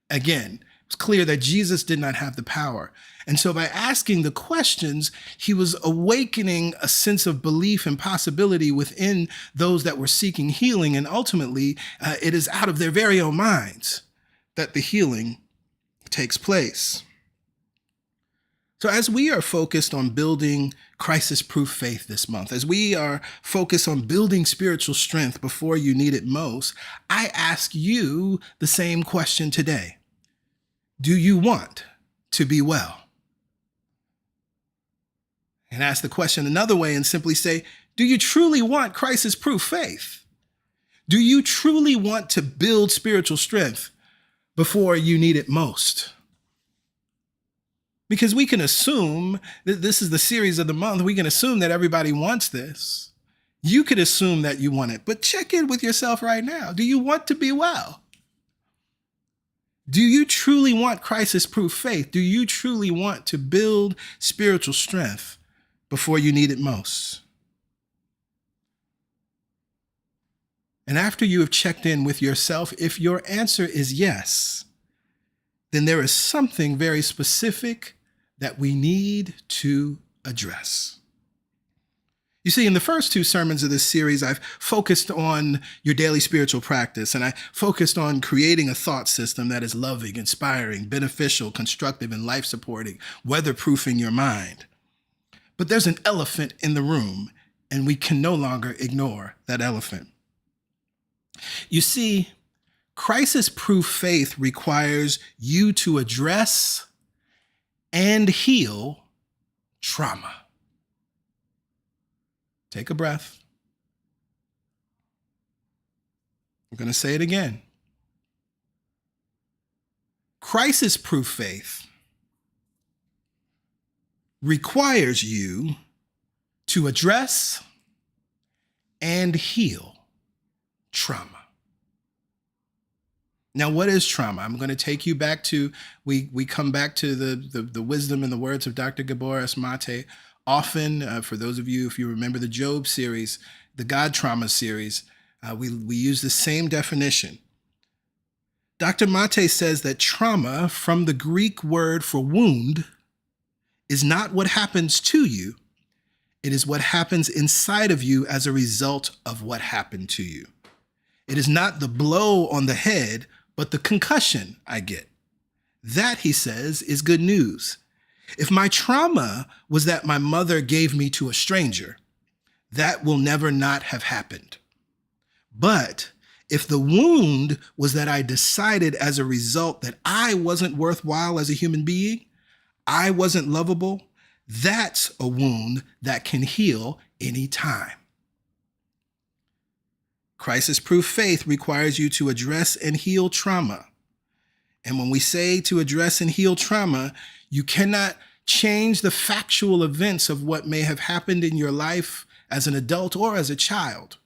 Again, it's clear that Jesus did not have the power. And so by asking the questions, he was awakening a sense of belief and possibility within those that were seeking healing. And ultimately, it is out of their very own minds that the healing takes place. So as we are focused on building crisis-proof faith this month, as we are focused on building spiritual strength before you need it most, I ask you the same question today. Do you want to be well? And ask the question another way and simply say, do you truly want crisis-proof faith? Do you truly want to build spiritual strength before you need it most? Because we can assume that this is the series of the month. We can assume that everybody wants this. You could assume that you want it, but check in with yourself right now. Do you want to be well? Do you truly want crisis-proof faith? Do you truly want to build spiritual strength before you need it most? And after you have checked in with yourself, if your answer is yes, then there is something very specific that we need to address. You see, in the first two sermons of this series, I've focused on your daily spiritual practice, and I focused on creating a thought system that is loving, inspiring, beneficial, constructive, and life-supporting, weatherproofing your mind. But there's an elephant in the room, and we can no longer ignore that elephant. You see, crisis-proof faith requires you to address and heal trauma. Take a breath. I'm going to say it again. Crisis-proof faith requires you to address and heal trauma. Now, what is trauma? I'm going to take you back to, we come back to the wisdom and the words of Dr. Gabor Esmate. Often, for those of you, if you remember the Job series, the God Trauma series, we use the same definition. Dr. Mate says that trauma, from the Greek word for wound, is not what happens to you. It is what happens inside of you as a result of what happened to you. It is not the blow on the head, but the concussion I get. That, he says, is good news. If my trauma was that my mother gave me to a stranger, that will never not have happened. But If the wound was that I decided as a result that I wasn't worthwhile as a human being, I wasn't lovable, that's a wound that can heal anytime. Crisis-proof faith requires you to address and heal trauma. And when we say to address and heal trauma, you cannot change the factual events of what may have happened in your life as an adult or as a child.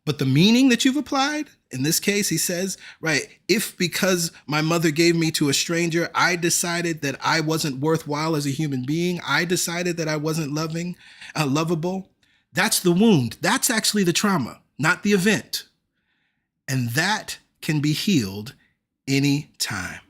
But the meaning that you've applied, in this case, he says, right, if because my mother gave me to a stranger, I decided that I wasn't worthwhile as a human being, I decided that I wasn't lovable, that's the wound. That's actually the trauma, not the event. And that can be healed any time.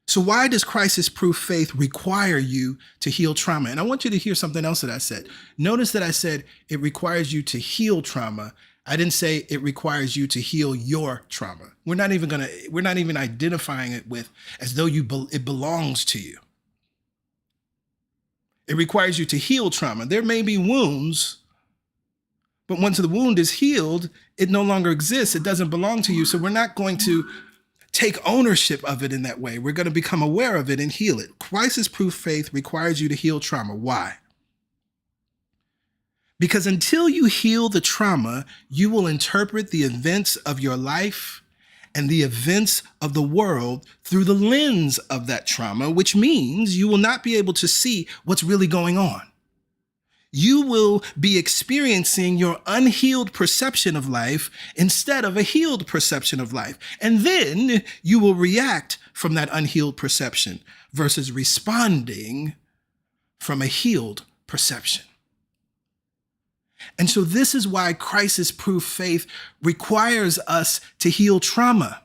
So why does crisis-proof faith require you to heal trauma? And I want you to hear something else that I said. Notice that I said it requires you to heal trauma. I didn't say it requires you to heal your trauma. We're not even identifying it with as though it belongs to you. It requires you to heal trauma. There may be wounds, but once the wound is healed, it no longer exists. It doesn't belong to you. So we're not going to take ownership of it in that way. We're going to become aware of it and heal it. Crisis-proof faith requires you to heal trauma. Why? Because until you heal the trauma, you will interpret the events of your life and the events of the world through the lens of that trauma, which means you will not be able to see what's really going on. You will be experiencing your unhealed perception of life instead of a healed perception of life. And then you will react from that unhealed perception versus responding from a healed perception. And so this is why crisis-proof faith requires us to heal trauma,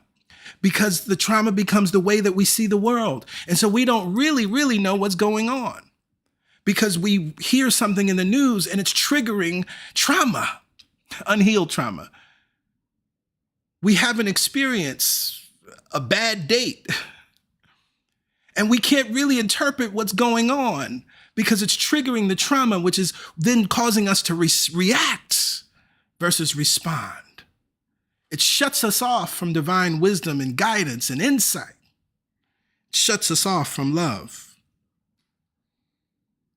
because the trauma becomes the way that we see the world. And so we don't really know what's going on, because we hear something in the news and it's triggering trauma, unhealed trauma. We have an experience, a bad date, and we can't really interpret what's going on because it's triggering the trauma, which is then causing us to react versus respond. It shuts us off from divine wisdom and guidance and insight. It shuts us off from love.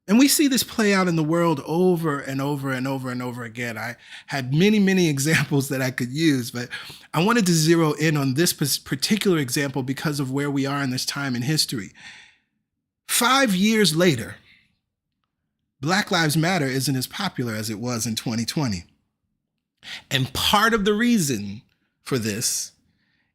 And we see this play out in the world over and over and over and over again. I had many examples that I could use, but I wanted to zero in on this particular example because of where we are in this time in history. 5 years later, Black Lives Matter isn't as popular as it was in 2020. And part of the reason for this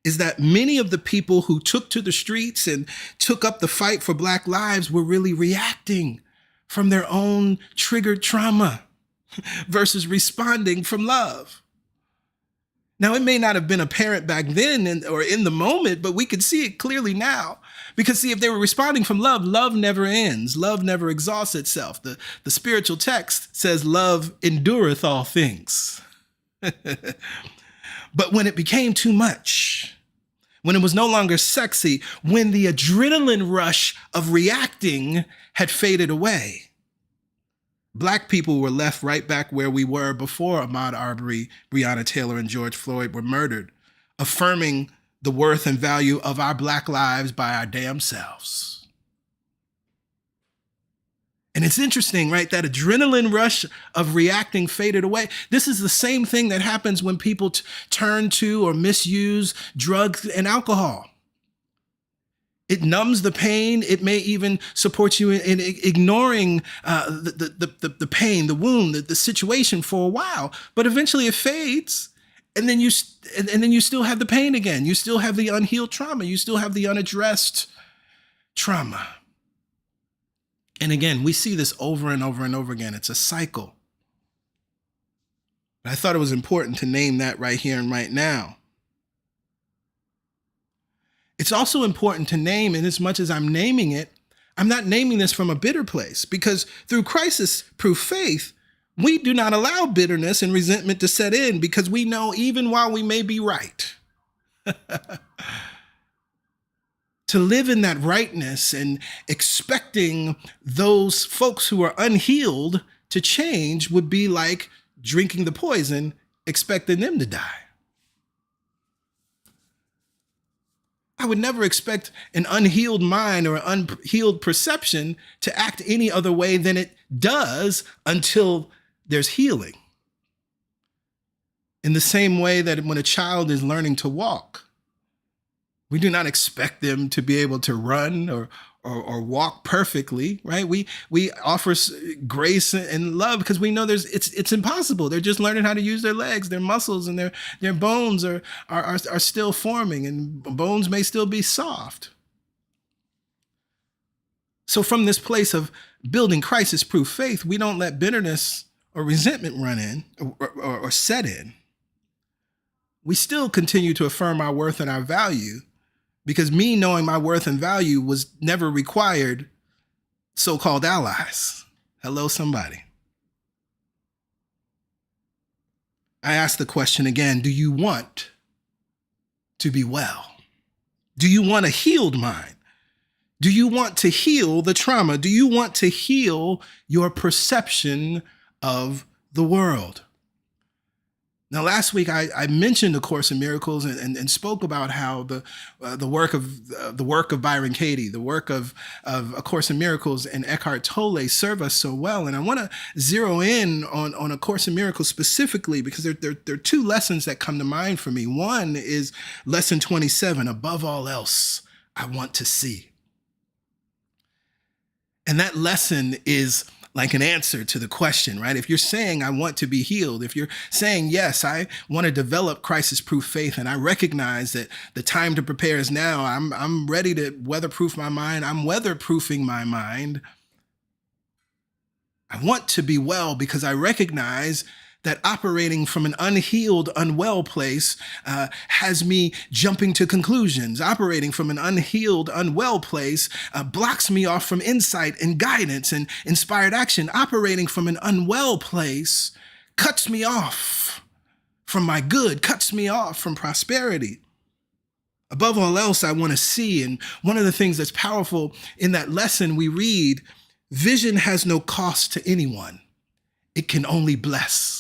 is that many of the people who took to the streets and took up the fight for Black lives were really reacting from their own triggered trauma versus responding from love. Now, it may not have been apparent back then or in the moment, but we could see it clearly now. Because see, if they were responding from love, love never ends. Love never exhausts itself. The spiritual text says love endureth all things. But when it became too much, when it was no longer sexy, when the adrenaline rush of reacting had faded away, Black people were left right back where we were before Ahmaud Arbery, Breonna Taylor, and George Floyd were murdered, affirming the worth and value of our Black lives by our damn selves. And it's interesting, right? That adrenaline rush of reacting faded away. This is the same thing that happens when people turn to or misuse drugs and alcohol. It numbs the pain. It may even support you in ignoring the pain, the wound, the situation for a while. But eventually it fades. And then you still have the pain again. You still have the unhealed trauma. You still have the unaddressed trauma. And again, we see this over and over and over again. It's a cycle. But I thought it was important to name that right here and right now. It's also important to name, and as much as I'm naming it, I'm not naming this from a bitter place, because through crisis-proof faith, we do not allow bitterness and resentment to set in, because we know even while we may be right, to live in that rightness and expecting those folks who are unhealed to change would be like drinking the poison expecting them to die. I would never expect an unhealed mind or an unhealed perception to act any other way than it does until there's healing. In the same way that when a child is learning to walk, we do not expect them to be able to run or walk perfectly, right? We offer grace and love because we know it's impossible. They're just learning how to use their legs, their muscles, and their bones are still forming, and bones may still be soft. So from this place of building crisis-proof faith, we don't let bitterness or resentment run in or set in. We still continue to affirm our worth and our value, because me knowing my worth and value was never required so-called allies. Hello, somebody. I ask the question again, do you want to be well? Do you want a healed mind? Do you want to heal the trauma? Do you want to heal your perception of the world? Now, last week I mentioned A Course in Miracles and spoke about how the work of Byron Katie, the work of A Course in Miracles and Eckhart Tolle serve us so well. And I want to zero in on A Course in Miracles specifically because there are two lessons that come to mind for me. One is lesson 27, above all else, I want to see. And that lesson is like an answer to the question, right? If you're saying, I want to be healed, if you're saying, yes, I want to develop crisis-proof faith, and I recognize that the time to prepare is now, I'm ready to weatherproof my mind, I'm weatherproofing my mind. I want to be well because I recognize that operating from an unhealed, unwell place has me jumping to conclusions. Operating from an unhealed, unwell place blocks me off from insight and guidance and inspired action. Operating from an unwell place cuts me off from my good, cuts me off from prosperity. Above all else, I want to see. And one of the things that's powerful in that lesson we read, vision has no cost to anyone. It can only bless.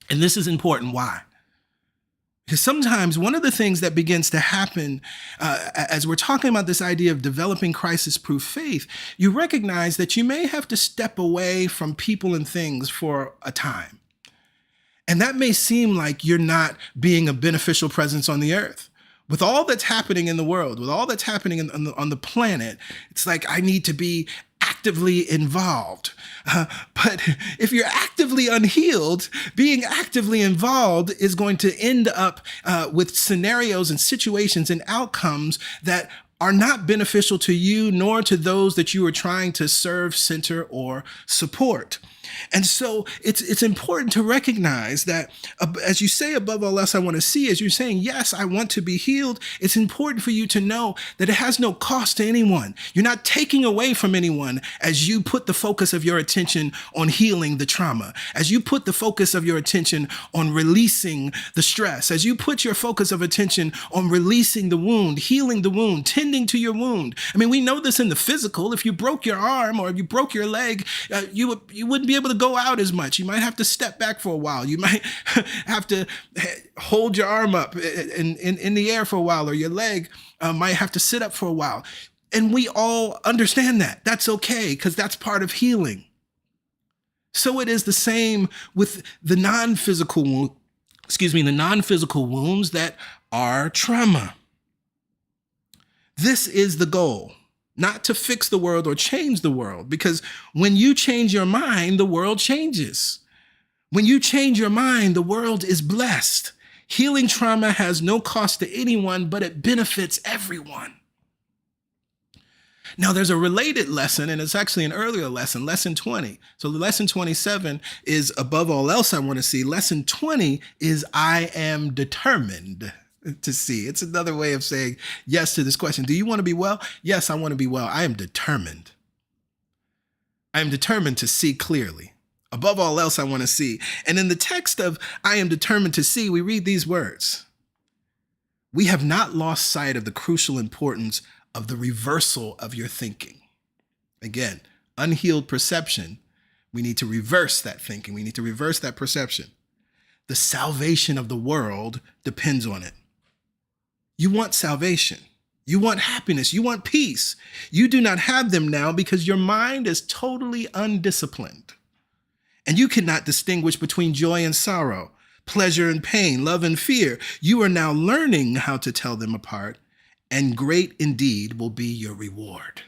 And this is important. Why? Because sometimes one of the things that begins to happen as we're talking about this idea of developing crisis-proof faith, you recognize that you may have to step away from people and things for a time. And that may seem like you're not being a beneficial presence on the earth. With all that's happening in the world, with all that's happening on the planet, it's like I need to be actively involved. But if you're actively unhealed, being actively involved is going to end up with scenarios and situations and outcomes that are not beneficial to you nor to those that you are trying to serve, center, or support. And so it's important to recognize that as you say, above all else, I want to see, as you're saying, yes, I want to be healed. It's important for you to know that it has no cost to anyone. You're not taking away from anyone as you put the focus of your attention on healing the trauma, as you put the focus of your attention on releasing the stress, as you put your focus of attention on releasing the wound, healing the wound, tending to your wound. I mean, we know this in the physical. If you broke your arm or if you broke your leg, you wouldn't be able to go out as much. You might have to step back for a while. You might have to hold your arm up in the air for a while, or your leg might have to sit up for a while. And we all understand that. That's okay, because that's part of healing. So it is the same with the non-physical wounds that are trauma. This is the goal. Not to fix the world or change the world, because when you change your mind, the world changes. When you change your mind, the world is blessed. Healing trauma has no cost to anyone, but it benefits everyone. Now, there's a related lesson, and it's actually an earlier lesson, lesson 20. So lesson 27 is above all else I want to see. Lesson 20 is I am determined to see. It's another way of saying yes to this question. Do you want to be well? Yes, I want to be well. I am determined. I am determined to see clearly. Above all else, I want to see. And in the text of I am determined to see, we read these words. We have not lost sight of the crucial importance of the reversal of your thinking. Again, unhealed perception. We need to reverse that thinking. We need to reverse that perception. the salvation of the world depends on it. You want salvation. You want happiness. You want peace. You do not have them now because your mind is totally undisciplined. And you cannot distinguish between joy and sorrow, pleasure and pain, love and fear. You are now learning how to tell them apart, and great indeed will be your reward.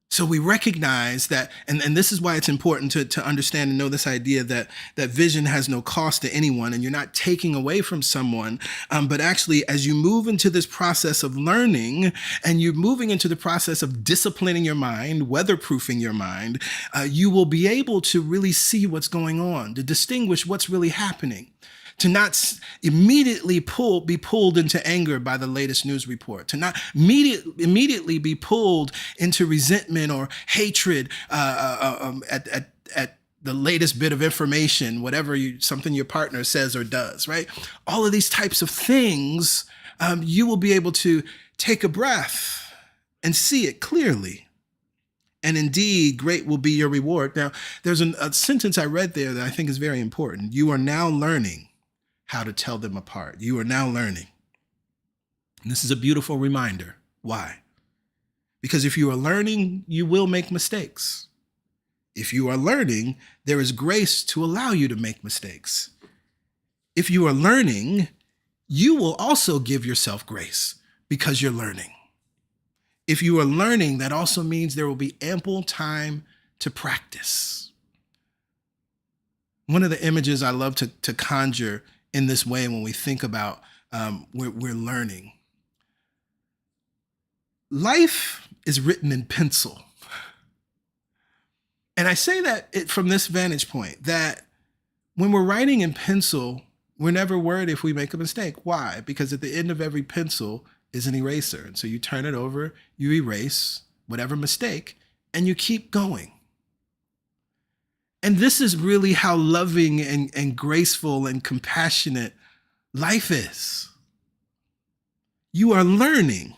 So we recognize that, and this is why it's important to understand and know this idea that vision has no cost to anyone, and you're not taking away from someone, but actually as you move into this process of learning and you're moving into the process of disciplining your mind, weatherproofing your mind, you will be able to really see what's going on, to distinguish what's really happening. To not immediately be pulled into anger by the latest news report, to not immediately be pulled into resentment or hatred at the latest bit of information, whatever something your partner says or does, right? All of these types of things, you will be able to take a breath and see it clearly. And indeed, great will be your reward. Now, there's a sentence I read there that I think is very important. You are now learning how to tell them apart. You are now learning. And this is a beautiful reminder. Why? Because if you are learning, you will make mistakes. If you are learning, there is grace to allow you to make mistakes. If you are learning, you will also give yourself grace because you're learning. If you are learning, that also means there will be ample time to practice. One of the images I love to conjure in this way when we think about we're learning. Life is written in pencil. And I say that from this vantage point, that when we're writing in pencil, we're never worried if we make a mistake. Why? Because at the end of every pencil is an eraser. And so you turn it over, you erase whatever mistake, and you keep going. And this is really how loving and graceful and compassionate life is. You are learning.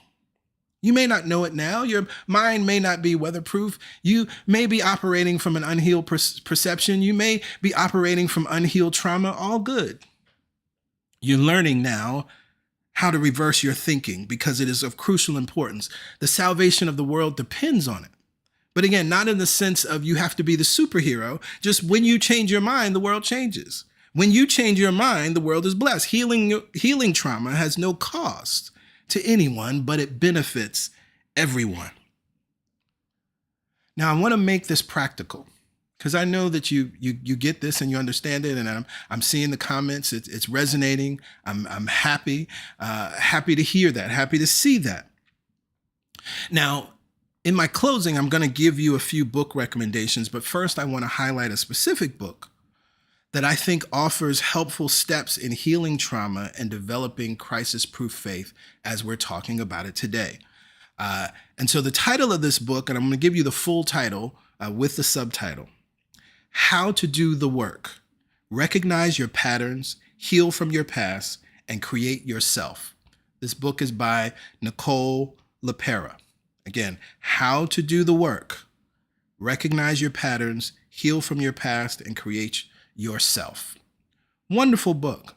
You may not know it now. Your mind may not be weatherproof. You may be operating from an unhealed perception. You may be operating from unhealed trauma. All good. You're learning now how to reverse your thinking because it is of crucial importance. The salvation of the world depends on it. But again, not in the sense of you have to be the superhero. Just when you change your mind, the world changes. When you change your mind, the world is blessed. Healing trauma has no cost to anyone, but it benefits everyone. Now, I want to make this practical because I know that you get this and you understand it, and I'm seeing the comments. It's resonating. I'm happy to hear that, happy to see that. Now, in my closing, I'm going to give you a few book recommendations, but first I want to highlight a specific book that I think offers helpful steps in healing trauma and developing crisis-proof faith as we're talking about it today. And so the title of this book, and I'm going to give you the full title with the subtitle, How to Do the Work, Recognize Your Patterns, Heal from Your Past, and Create Yourself. This book is by Nicole LePera. Again, How to Do the Work, Recognize Your Patterns, Heal from Your Past, and Create Yourself. Wonderful book.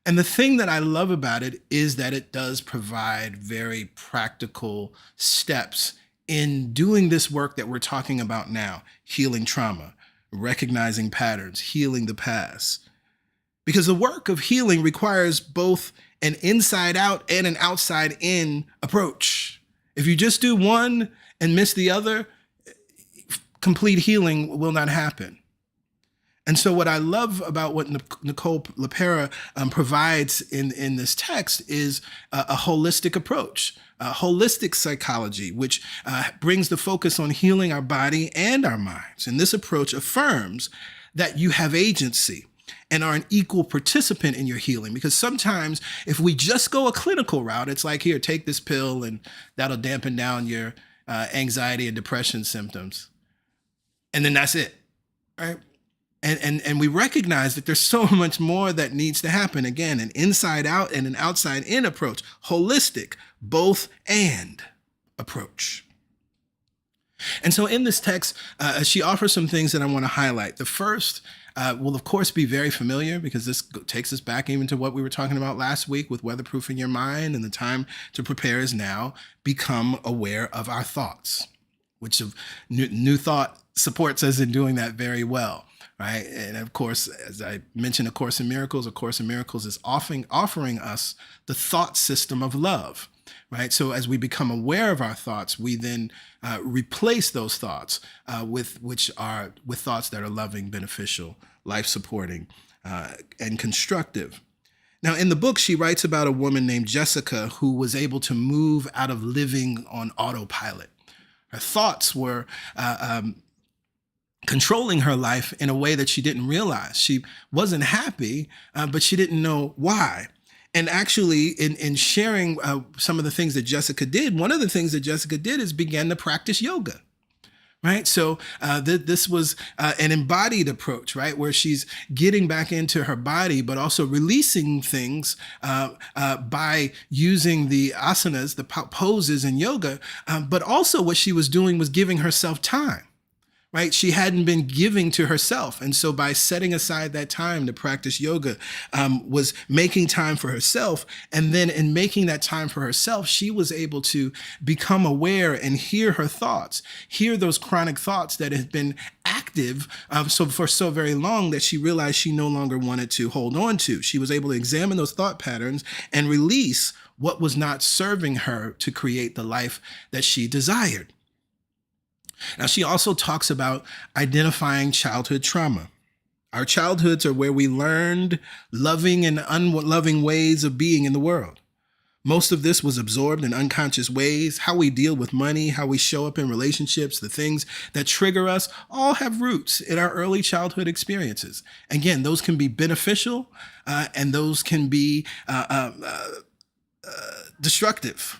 And the thing that I love about it is that it does provide very practical steps in doing this work that we're talking about now, healing trauma, recognizing patterns, healing the past. Because the work of healing requires both an inside out and an outside in approach. If you just do one and miss the other, complete healing will not happen. And so what I love about what Nicole LePera provides in this text is a holistic approach, holistic psychology, which brings the focus on healing our body and our minds. And this approach affirms that you have agency and are an equal participant in your healing. Because sometimes if we just go a clinical route, it's like, here, take this pill and that'll dampen down your anxiety and depression symptoms. And then that's it, right? And we recognize that there's so much more that needs to happen. Again, an inside out and an outside in approach, holistic, both and approach. And so in this text, she offers some things that I want to highlight. The first will, of course, be very familiar because this takes us back even to what we were talking about last week with weatherproofing your mind, and the time to prepare is now. Become aware of our thoughts, which of new thought supports us in doing that very well. Right. And of course, as I mentioned, A Course in Miracles is offering us the thought system of love. Right. So as we become aware of our thoughts, we then replace those thoughts with thoughts that are loving, beneficial, life supporting, and constructive. Now, in the book, she writes about a woman named Jessica who was able to move out of living on autopilot. Her thoughts were controlling her life in a way that she didn't realize. She wasn't happy, but she didn't know why. And actually, in sharing some of the things that Jessica did, one of the things that Jessica did is began to practice yoga. Right. So this was an embodied approach, right, where she's getting back into her body, but also releasing things by using the asanas, the poses in yoga. But also what she was doing was giving herself time. Right? She hadn't been giving to herself. And so by setting aside that time to practice yoga, was making time for herself. And then in making that time for herself, she was able to become aware and hear her thoughts, hear those chronic thoughts that had been active for so very long that she realized she no longer wanted to hold on to. She was able to examine those thought patterns and release what was not serving her to create the life that she desired. Now, she also talks about identifying childhood trauma. Our childhoods are where we learned loving and unloving ways of being in the world. Most of this was absorbed in unconscious ways. How we deal with money, how we show up in relationships, the things that trigger us, all have roots in our early childhood experiences. Again, those can be beneficial and those can be destructive.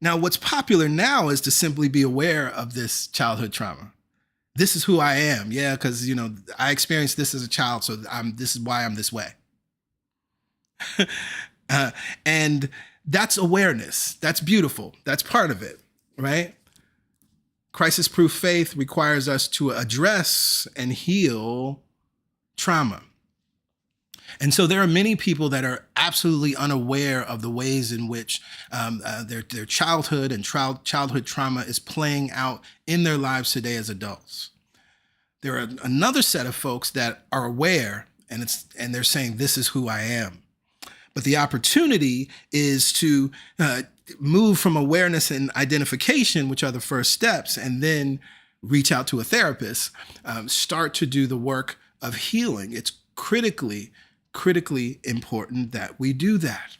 Now, what's popular now is to simply be aware of this childhood trauma. This is who I am. Yeah, because, I experienced this as a child, so this is why I'm this way. And that's awareness. That's beautiful. That's part of it, right? Crisis-proof faith requires us to address and heal trauma. And so there are many people that are absolutely unaware of the ways in which their childhood and childhood trauma is playing out in their lives today as adults. There are another set of folks that are aware and they're saying, this is who I am. But the opportunity is to move from awareness and identification, which are the first steps, and then reach out to a therapist, start to do the work of healing. It's critically important that we do that.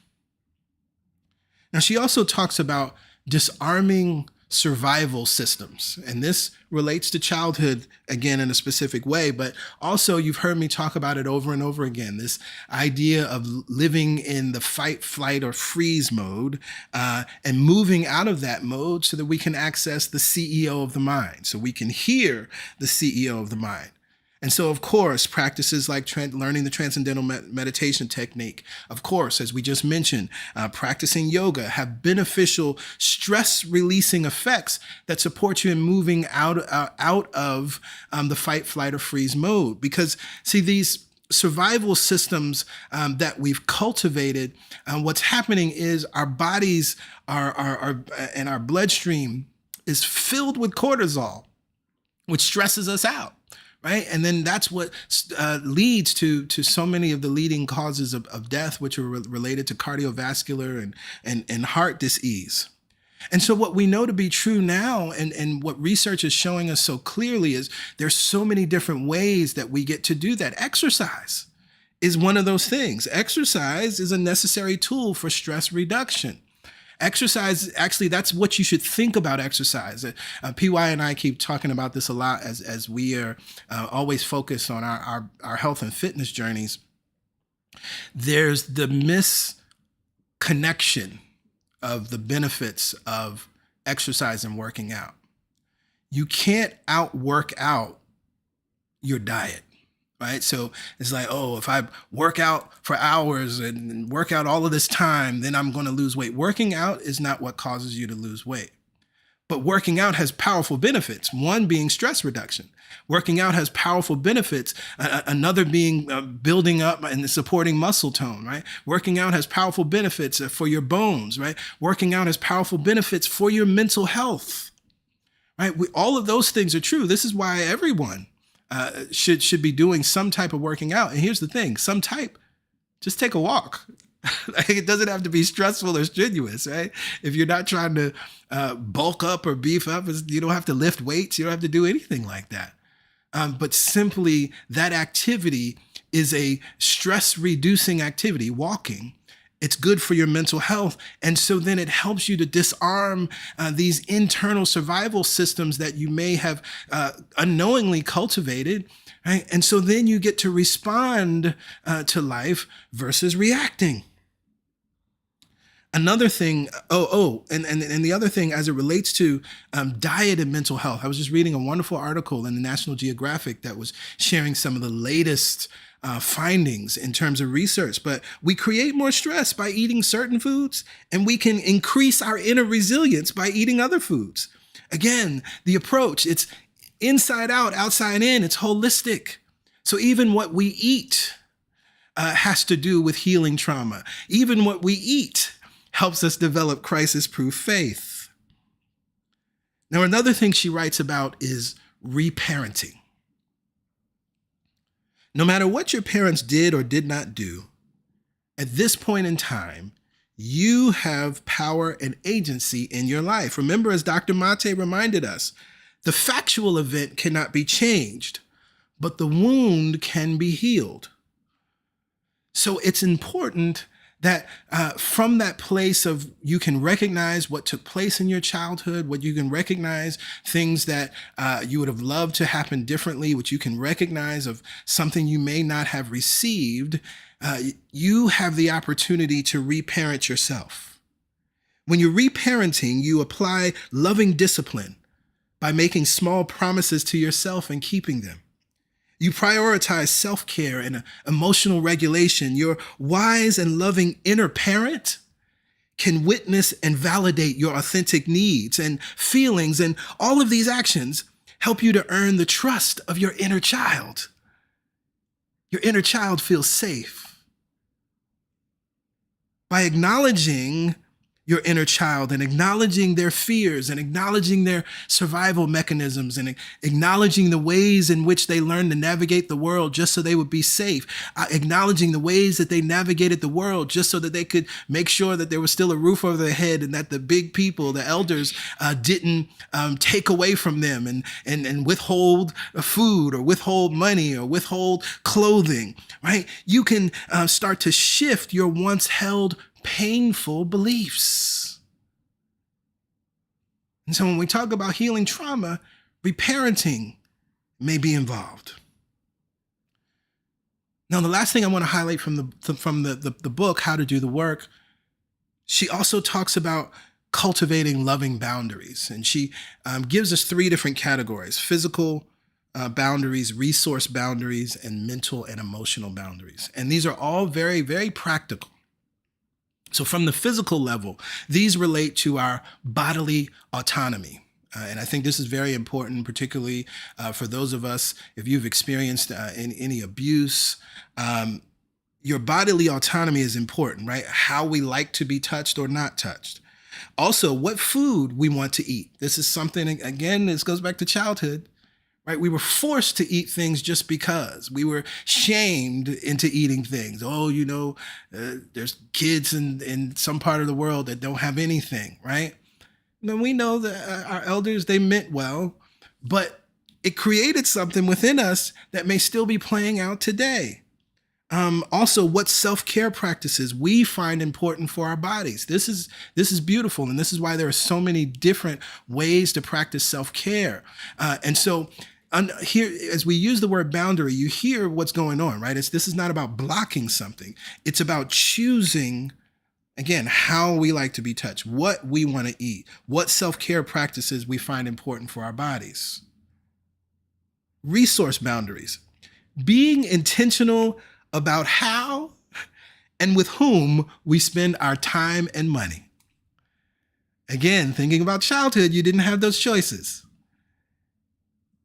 Now, she also talks about disarming survival systems, and this relates to childhood again in a specific way, but also you've heard me talk about it over and over again, this idea of living in the fight, flight, or freeze mode and moving out of that mode so that we can access the CEO of the mind, so we can hear the CEO of the mind. And so, of course, practices like learning the transcendental meditation technique, of course, as we just mentioned, practicing yoga have beneficial stress-releasing effects that support you in moving out of the fight, flight, or freeze mode. Because, see, these survival systems that we've cultivated, what's happening is our bodies and our bloodstream is filled with cortisol, which stresses us out. Right. And then that's what leads to so many of the leading causes of death, which are related to cardiovascular and heart disease. And so what we know to be true now and what research is showing us so clearly is there's so many different ways that we get to do that. Exercise is one of those things. Exercise is a necessary tool for stress reduction. Exercise, actually, that's what you should think about exercise. PY and I keep talking about this a lot as we are always focused on our health and fitness journeys. There's the misconnection of the benefits of exercise and working out. You can't outwork out your diet. Right. So it's like, oh, if I work out for hours and work out all of this time, then I'm going to lose weight. Working out is not what causes you to lose weight. But working out has powerful benefits, one being stress reduction. Working out has powerful benefits, another being building up and supporting muscle tone, right? Working out has powerful benefits for your bones, right? Working out has powerful benefits for your mental health, right? All of those things are true. This is why everyone should be doing some type of working out. And here's the thing, some type, just take a walk. Like, it doesn't have to be stressful or strenuous, right? If you're not trying to bulk up or beef up, you don't have to lift weights. You don't have to do anything like that. But simply that activity is a stress-reducing activity, walking. It's good for your mental health. And so then it helps you to disarm these internal survival systems that you may have unknowingly cultivated. Right? And so then you get to respond to life versus reacting. Another thing, and the other thing as it relates to diet and mental health, I was just reading a wonderful article in the National Geographic that was sharing some of the latest findings in terms of research. But we create more stress by eating certain foods, and we can increase our inner resilience by eating other foods. Again, the approach, it's inside out, outside in, it's holistic. So even what we eat has to do with healing trauma. Even what we eat helps us develop crisis-proof faith. Now, another thing she writes about is reparenting. No matter what your parents did or did not do, at this point in time, you have power and agency in your life. Remember, as Dr. Mate reminded us, the factual event cannot be changed, but the wound can be healed. So it's important that from that place of you can recognize what took place in your childhood, what you can recognize things that you would have loved to happen differently, what you can recognize of something you may not have received, you have the opportunity to reparent yourself. When you're reparenting, you apply loving discipline by making small promises to yourself and keeping them. You prioritize self-care and emotional regulation. Your wise and loving inner parent can witness and validate your authentic needs and feelings, and all of these actions help you to earn the trust of your inner child. Your inner child feels safe. By acknowledging your inner child and acknowledging their fears and acknowledging their survival mechanisms and acknowledging the ways in which they learned to navigate the world just so they would be safe, acknowledging the ways that they navigated the world just so that they could make sure that there was still a roof over their head and that the big people, the elders, didn't take away from them and withhold food or withhold money or withhold clothing, right? You can start to shift your once held painful beliefs. And so when we talk about healing trauma, reparenting may be involved. Now, the last thing I want to highlight from the book, How to Do the Work, she also talks about cultivating loving boundaries. And she gives us 3 different categories: physical boundaries, resource boundaries, and mental and emotional boundaries. And these are all very, very practical. So from the physical level, these relate to our bodily autonomy. And I think this is very important, particularly for those of us, if you've experienced any abuse, your bodily autonomy is important, right? How we like to be touched or not touched. Also, what food we want to eat. This is something, again, this goes back to childhood. Right? We were forced to eat things just because. We were shamed into eating things. Oh, there's kids in some part of the world that don't have anything, right? Now, we know that our elders, they meant well, but it created something within us that may still be playing out today. Also, what self-care practices we find important for our bodies. This is beautiful, and this is why there are so many different ways to practice self-care. And so here, as we use the word boundary, you hear what's going on, right? This is not about blocking something. It's about choosing, again, how we like to be touched, what we want to eat, what self-care practices we find important for our bodies. Resource boundaries. Being intentional about how and with whom we spend our time and money. Again, thinking about childhood, you didn't have those choices.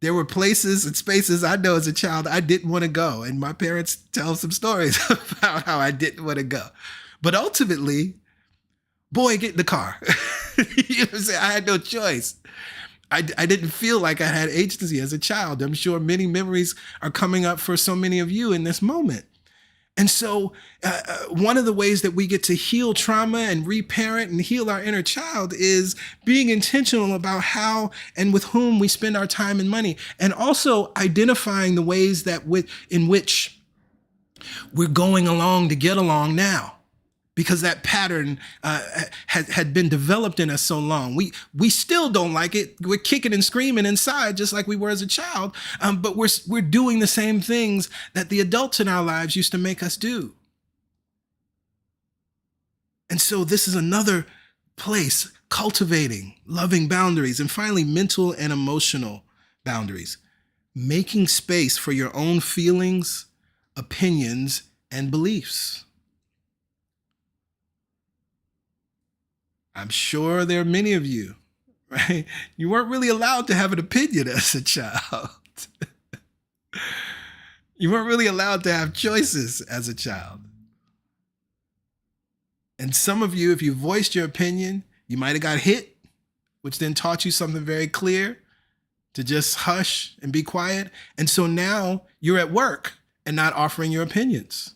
There were places and spaces I know as a child I didn't want to go. And my parents tell some stories about how I didn't want to go. But ultimately, boy, get in the car. You know what I'm saying? I had no choice. I didn't feel like I had agency as a child. I'm sure many memories are coming up for so many of you in this moment. And so one of the ways that we get to heal trauma and reparent and heal our inner child is being intentional about how and with whom we spend our time and money, and also identifying the ways that in which we're going along to get along now. Because that pattern had been developed in us so long. We still don't like it. We're kicking and screaming inside just like we were as a child, but we're doing the same things that the adults in our lives used to make us do. And so this is another place, cultivating loving boundaries, and finally, mental and emotional boundaries. Making space for your own feelings, opinions, and beliefs. I'm sure there are many of you, right? You weren't really allowed to have an opinion as a child. You weren't really allowed to have choices as a child. And some of you, if you voiced your opinion, you might have got hit, which then taught you something very clear, to just hush and be quiet. And so now you're at work and not offering your opinions.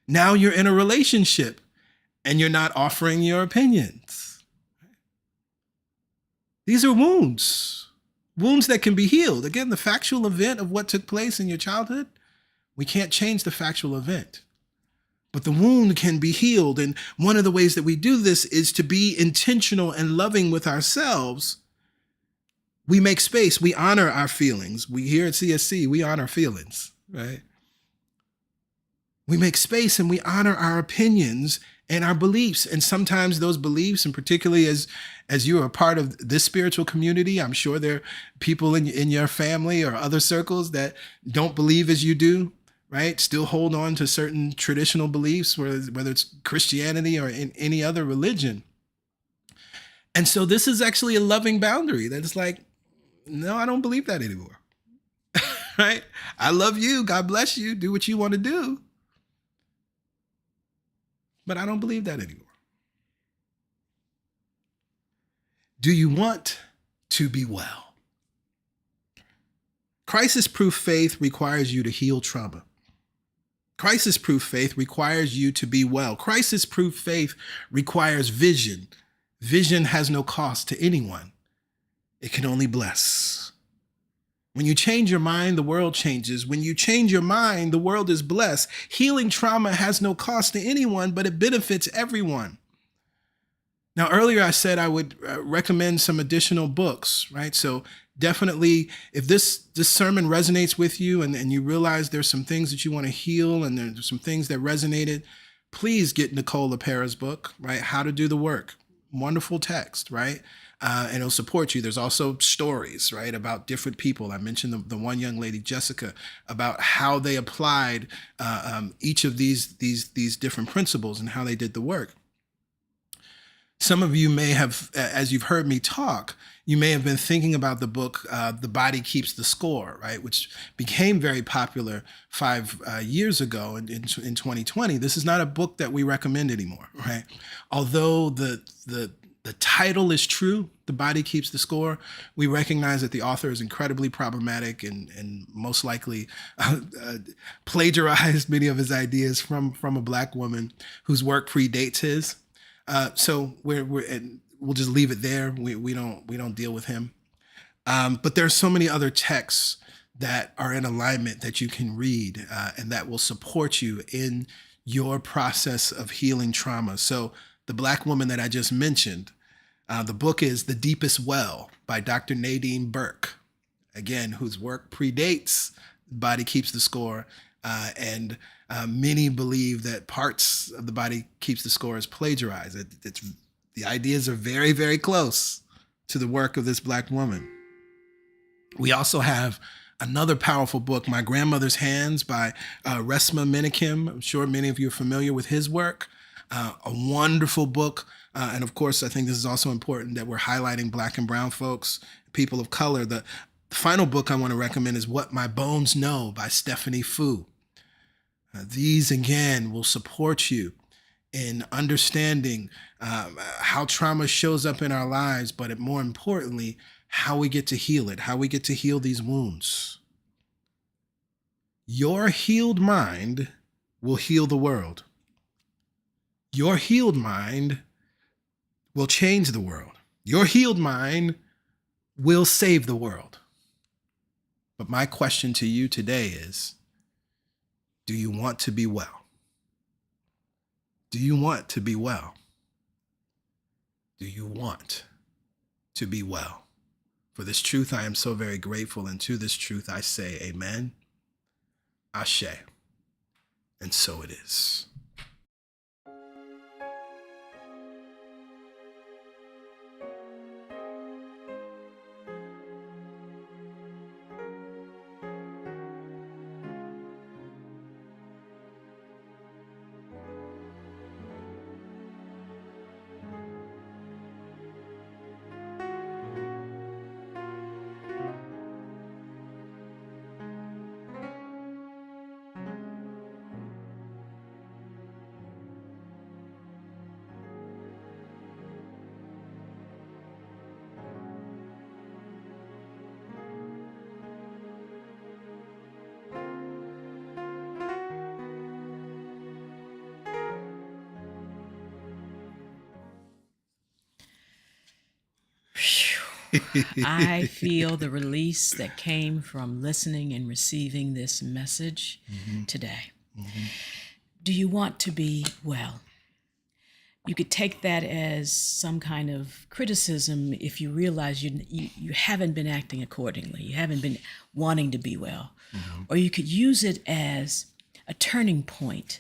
Now you're in a relationship and you're not offering your opinions. These are wounds that can be healed. Again, the factual event of what took place in your childhood, we can't change the factual event, but the wound can be healed. And one of the ways that we do this is to be intentional and loving with ourselves. We make space, we honor our feelings. We here at CSC, we honor feelings, right? We make space and we honor our opinions and our beliefs. And sometimes those beliefs, and particularly as you are a part of this spiritual community, I'm sure there are people in your family or other circles that don't believe as you do, right? Still hold on to certain traditional beliefs, whether it's Christianity or in any other religion. And so this is actually a loving boundary that is like, no, I don't believe that anymore, right? I love you. God bless you. Do what you want to do. But I don't believe that anymore. Do you want to be well? Crisis-proof faith requires you to heal trauma. Crisis-proof faith requires you to be well. Crisis-proof faith requires vision. Vision has no cost to anyone. It can only bless. When you change your mind, the world changes. When you change your mind, the world is blessed. Healing trauma has no cost to anyone, but it benefits everyone. Now, earlier I said I would recommend some additional books, right? So definitely, if this sermon resonates with you and you realize there's some things that you want to heal and there's some things that resonated, please get Nicole LaPera's book, right? How to Do the Work. Wonderful text, right? And it'll support you. There's also stories, right, about different people. I mentioned the one young lady, Jessica, about how they applied each of these different principles and how they did the work. Some of you may have, as you've heard me talk, you may have been thinking about the book, The Body Keeps the Score, right, which became very popular 5 years ago in 2020. This is not a book that we recommend anymore, right? Although the title is true, The Body Keeps the Score, we recognize that the author is incredibly problematic and most likely plagiarized many of his ideas from a Black woman whose work predates his. So we'll just leave it there. We don't deal with him. But there are so many other texts that are in alignment that you can read and that will support you in your process of healing trauma. So the Black woman that I just mentioned, the book is The Deepest Well by Dr. Nadine Burke, again, whose work predates Body Keeps the Score. And many believe that parts of The Body Keeps the Score is plagiarized. The ideas are very, very close to the work of this Black woman. We also have another powerful book, My Grandmother's Hands by Resmaa Menakem. I'm sure many of you are familiar with his work. A wonderful book And of course, I think this is also important that we're highlighting Black and brown folks, people of color. The final book I want to recommend is What My Bones Know by Stephanie Fu. These, again, will support you in understanding how trauma shows up in our lives, but more importantly, how we get to heal it, how we get to heal these wounds. Your healed mind will heal the world. Your healed mind will change the world. Your healed mind will save the world. But my question to you today is, do you want to be well? Do you want to be well? Do you want to be well? For this truth, I am so very grateful. And to this truth, I say amen, ashe, and so it is. I feel the release that came from listening and receiving this message today. Do you want to be well? You could take that as some kind of criticism if you realize you haven't been acting accordingly. You haven't been wanting to be well. Or you could use it as a turning point,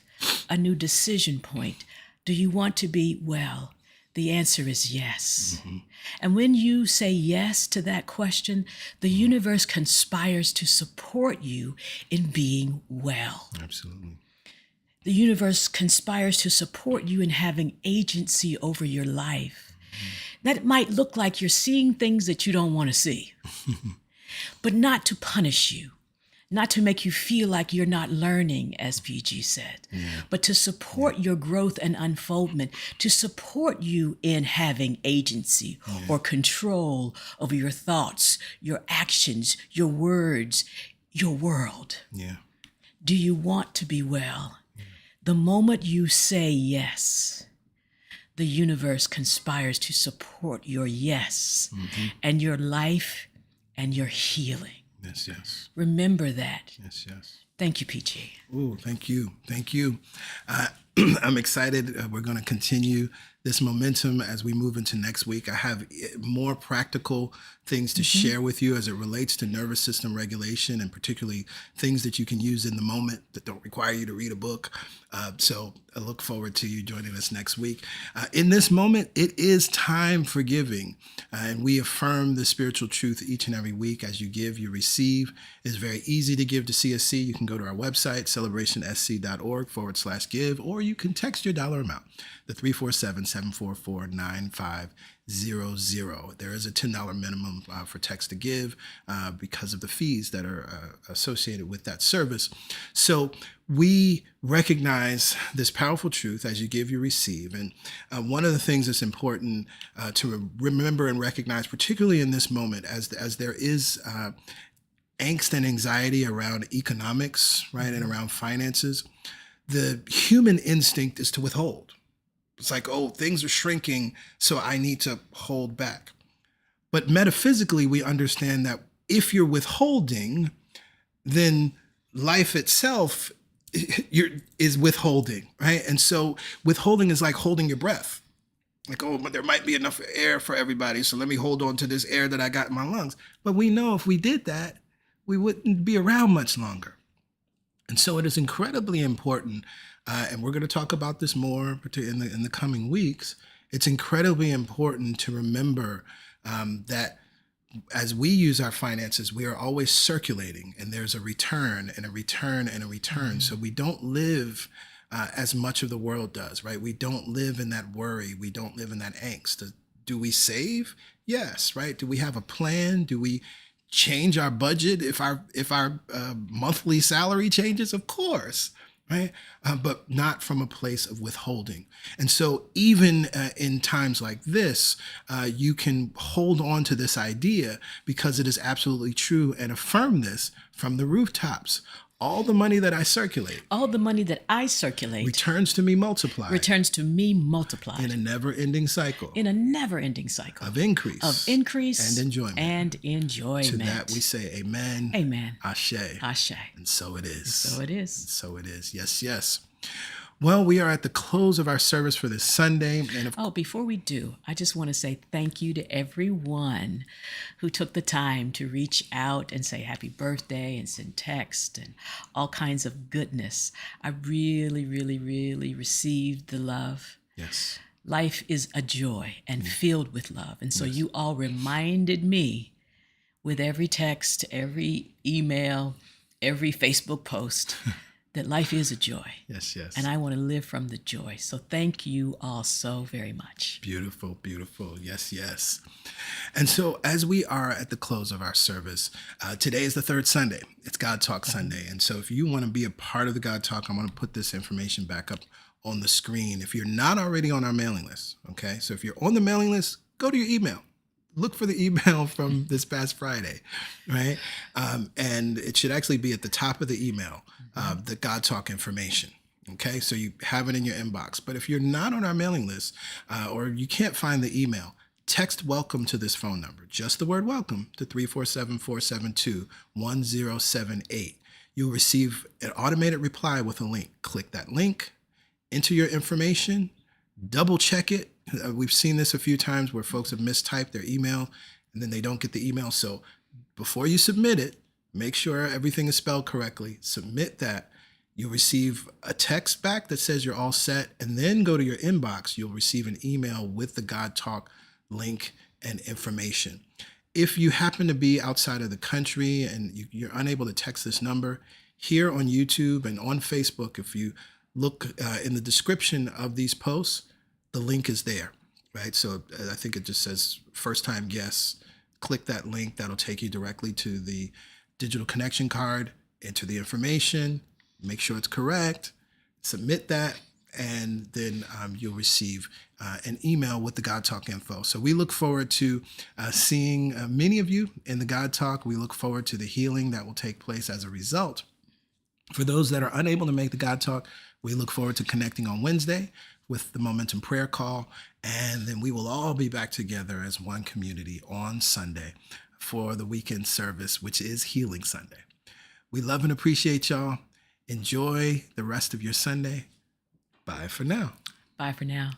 a new decision point. Do you want to be well? The answer is yes. And when you say yes to that question, the universe conspires to support you in being well. Absolutely. The universe conspires to support you in having agency over your life. That might look like you're seeing things that you don't want to see, but not to punish you. Not to make you feel like you're not learning, as PG said, but to support your growth and unfoldment, to support you in having agency or control over your thoughts, your actions, your words, your world. Do you want to be well? The moment you say yes, the universe conspires to support your yes and your life and your healing. Yes, yes. Remember that. Yes, yes. Thank you, PG. Ooh, thank you. Thank you. I'm excited. We're going to continue this momentum as we move into next week. I have more practical things to share with you as it relates to nervous system regulation, and particularly things that you can use in the moment that don't require you to read a book. So I look forward to you joining us next week. In this moment, it is time for giving. And we affirm the spiritual truth each and every week. As you give, you receive. It's very easy to give to CSC. You can go to our website, celebrationsc.org/give, or you can text your dollar amount, the 347-744-9500. There is a $10 minimum for text to give because of the fees that are associated with that service. So we recognize this powerful truth: as you give, you receive. And one of the things that's important to remember and recognize, particularly in this moment, as there is angst and anxiety around economics, right, and around finances, the human instinct is to withhold. It's like, oh, things are shrinking, so I need to hold back. But metaphysically, we understand that if you're withholding, then life itself is withholding, right? And so withholding is like holding your breath. Like, oh, but there might be enough air for everybody, so let me hold on to this air that I got in my lungs. But we know if we did that, we wouldn't be around much longer. And so it is incredibly important, and we're going to talk about this more in the coming weeks. It's incredibly important to remember that as we use our finances, we are always circulating, and there's a return and a return and a return. So we don't live as much of the world does, right? We don't live in that worry. We don't live in that angst. Do we save? Yes, right? Do we have a plan? Do we change our budget if our monthly salary changes? Of course, right? But not from a place of withholding. And so even in times like this, you can hold on to this idea because it is absolutely true and affirm this from the rooftops. All the money that I circulate. All the money that I circulate. Returns to me multiplied. Returns to me multiplied. In a never-ending cycle. In a never-ending cycle. Of increase. Of increase. And enjoyment. And enjoyment. To that we say amen. Amen. Ashe. Ashe. And so it is. And so it is. And so it is. Yes, yes. Well, we are at the close of our service for this Sunday. And before we do, I just want to say thank you to everyone who took the time to reach out and say happy birthday and send text and all kinds of goodness. I really, really, really received the love. Yes. Life is a joy and filled with love. And so you all reminded me with every text, every email, every Facebook post that life is a joy. Yes, yes. And I want to live from the joy. So thank you all so very much. Beautiful, beautiful. Yes, yes. And so as we are at the close of our service, today is the third Sunday. It's God Talk Sunday. And so if you want to be a part of the God Talk, I'm going to put this information back up on the screen. If you're not already on our mailing list, okay? So if you're on the mailing list, go to your email. Look for the email from this past Friday, right? And it should actually be at the top of the email, the God Talk information. Okay, so you have it in your inbox. But if you're not on our mailing list or you can't find the email, text welcome to this phone number, just the word welcome, to 347-472-1078. You'll receive an automated reply with a link. Click that link, enter your information, double check it. We've seen this a few times where folks have mistyped their email and then they don't get the email. So before you submit it, make sure everything is spelled correctly. Submit that. You'll receive a text back that says you're all set, and then go to your inbox. You'll receive an email with the God Talk link and information. If you happen to be outside of the country and you're unable to text this number, here on YouTube and on Facebook, if you look in the description of these posts, the link is there, right? So I think it just says first-time guests. Click that link. That'll take you directly to the digital connection card. Enter the information. Make sure it's correct. Submit that, and then you'll receive an email with the God Talk info. So we look forward to seeing many of you in the God Talk. We look forward to the healing that will take place as a result. For those that are unable to make the God Talk, we look forward to connecting on Wednesday with the Momentum Prayer Call, and then we will all be back together as one community on Sunday for the weekend service, which is Healing Sunday. We love and appreciate y'all. Enjoy the rest of your Sunday. Bye for now. Bye for now.